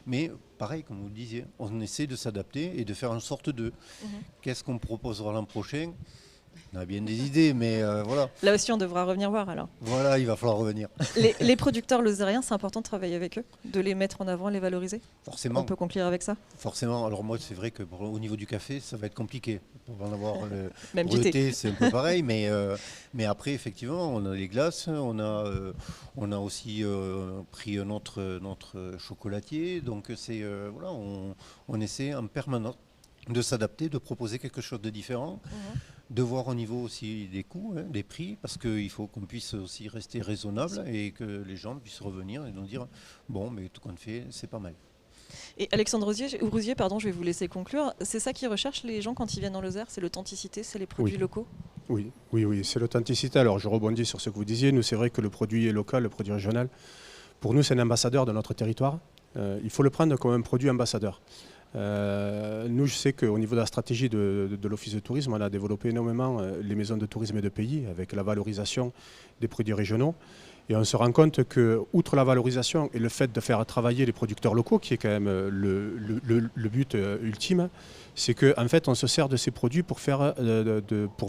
Mais pareil, comme vous le disiez, on essaie de s'adapter et de faire une sorte de... Qu'est-ce qu'on proposera l'an prochain? On a bien des idées, mais voilà. Là aussi, on devra revenir voir alors. Voilà, il va falloir revenir. Les producteurs lozériens, c'est important de travailler avec eux, de les mettre en avant, les valoriser. Forcément. On peut conclure avec ça. Forcément. Alors moi, c'est vrai qu'au niveau du café, ça va être compliqué. On va en avoir Même pour du le thé. thé, c'est un peu pareil, mais après, effectivement, on a les glaces, on a aussi pris notre chocolatier. Donc c'est voilà, on essaie en permanence de s'adapter, de proposer quelque chose de différent. De voir au niveau aussi des coûts, des prix, parce qu'il faut qu'on puisse aussi rester raisonnable et que les gens puissent revenir et nous dire bon, mais tout qu'on fait, c'est pas mal. Et Alexandre Rousier, je vais vous laisser conclure. C'est ça qu'ils recherchent les gens quand ils viennent en Lozère, c'est l'authenticité, c'est les produits locaux. Oui, c'est l'authenticité. Alors je rebondis sur ce que vous disiez. Nous, c'est vrai que le produit est local, le produit régional. Pour nous, c'est un ambassadeur de notre territoire. Il faut le prendre comme un produit ambassadeur. Nous, je sais qu'au niveau de la stratégie de l'Office de tourisme, on a développé énormément les maisons de tourisme et de pays avec la valorisation des produits régionaux. Et on se rend compte que, outre la valorisation et le fait de faire travailler les producteurs locaux, qui est quand même le but ultime, c'est qu'en fait, on se sert de ces produits pour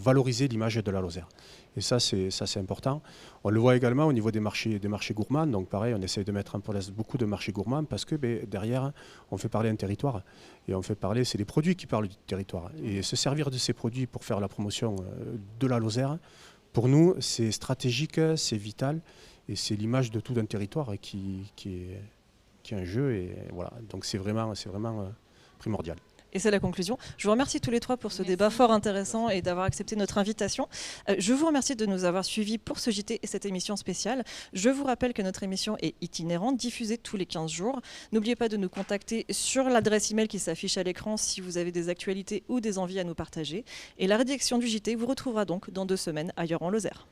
valoriser l'image de la Lozère. Et ça, c'est important. On le voit également au niveau des marchés gourmands. Donc pareil, on essaie de mettre en place beaucoup de marchés gourmands parce que derrière, on fait parler un territoire. Et on fait parler, c'est les produits qui parlent du territoire. Et se servir de ces produits pour faire la promotion de la Lozère, pour nous, c'est stratégique, c'est vital. Et c'est l'image de tout un territoire qui est en jeu. Et voilà. Donc c'est vraiment primordial. Et c'est la conclusion. Je vous remercie tous les trois pour ce débat fort intéressant et d'avoir accepté notre invitation. Je vous remercie de nous avoir suivis pour ce JT et cette émission spéciale. Je vous rappelle que notre émission est itinérante, diffusée tous les 15 jours. N'oubliez pas de nous contacter sur l'adresse email qui s'affiche à l'écran si vous avez des actualités ou des envies à nous partager. Et la rédaction du JT vous retrouvera donc dans 2 semaines ailleurs en Lozère.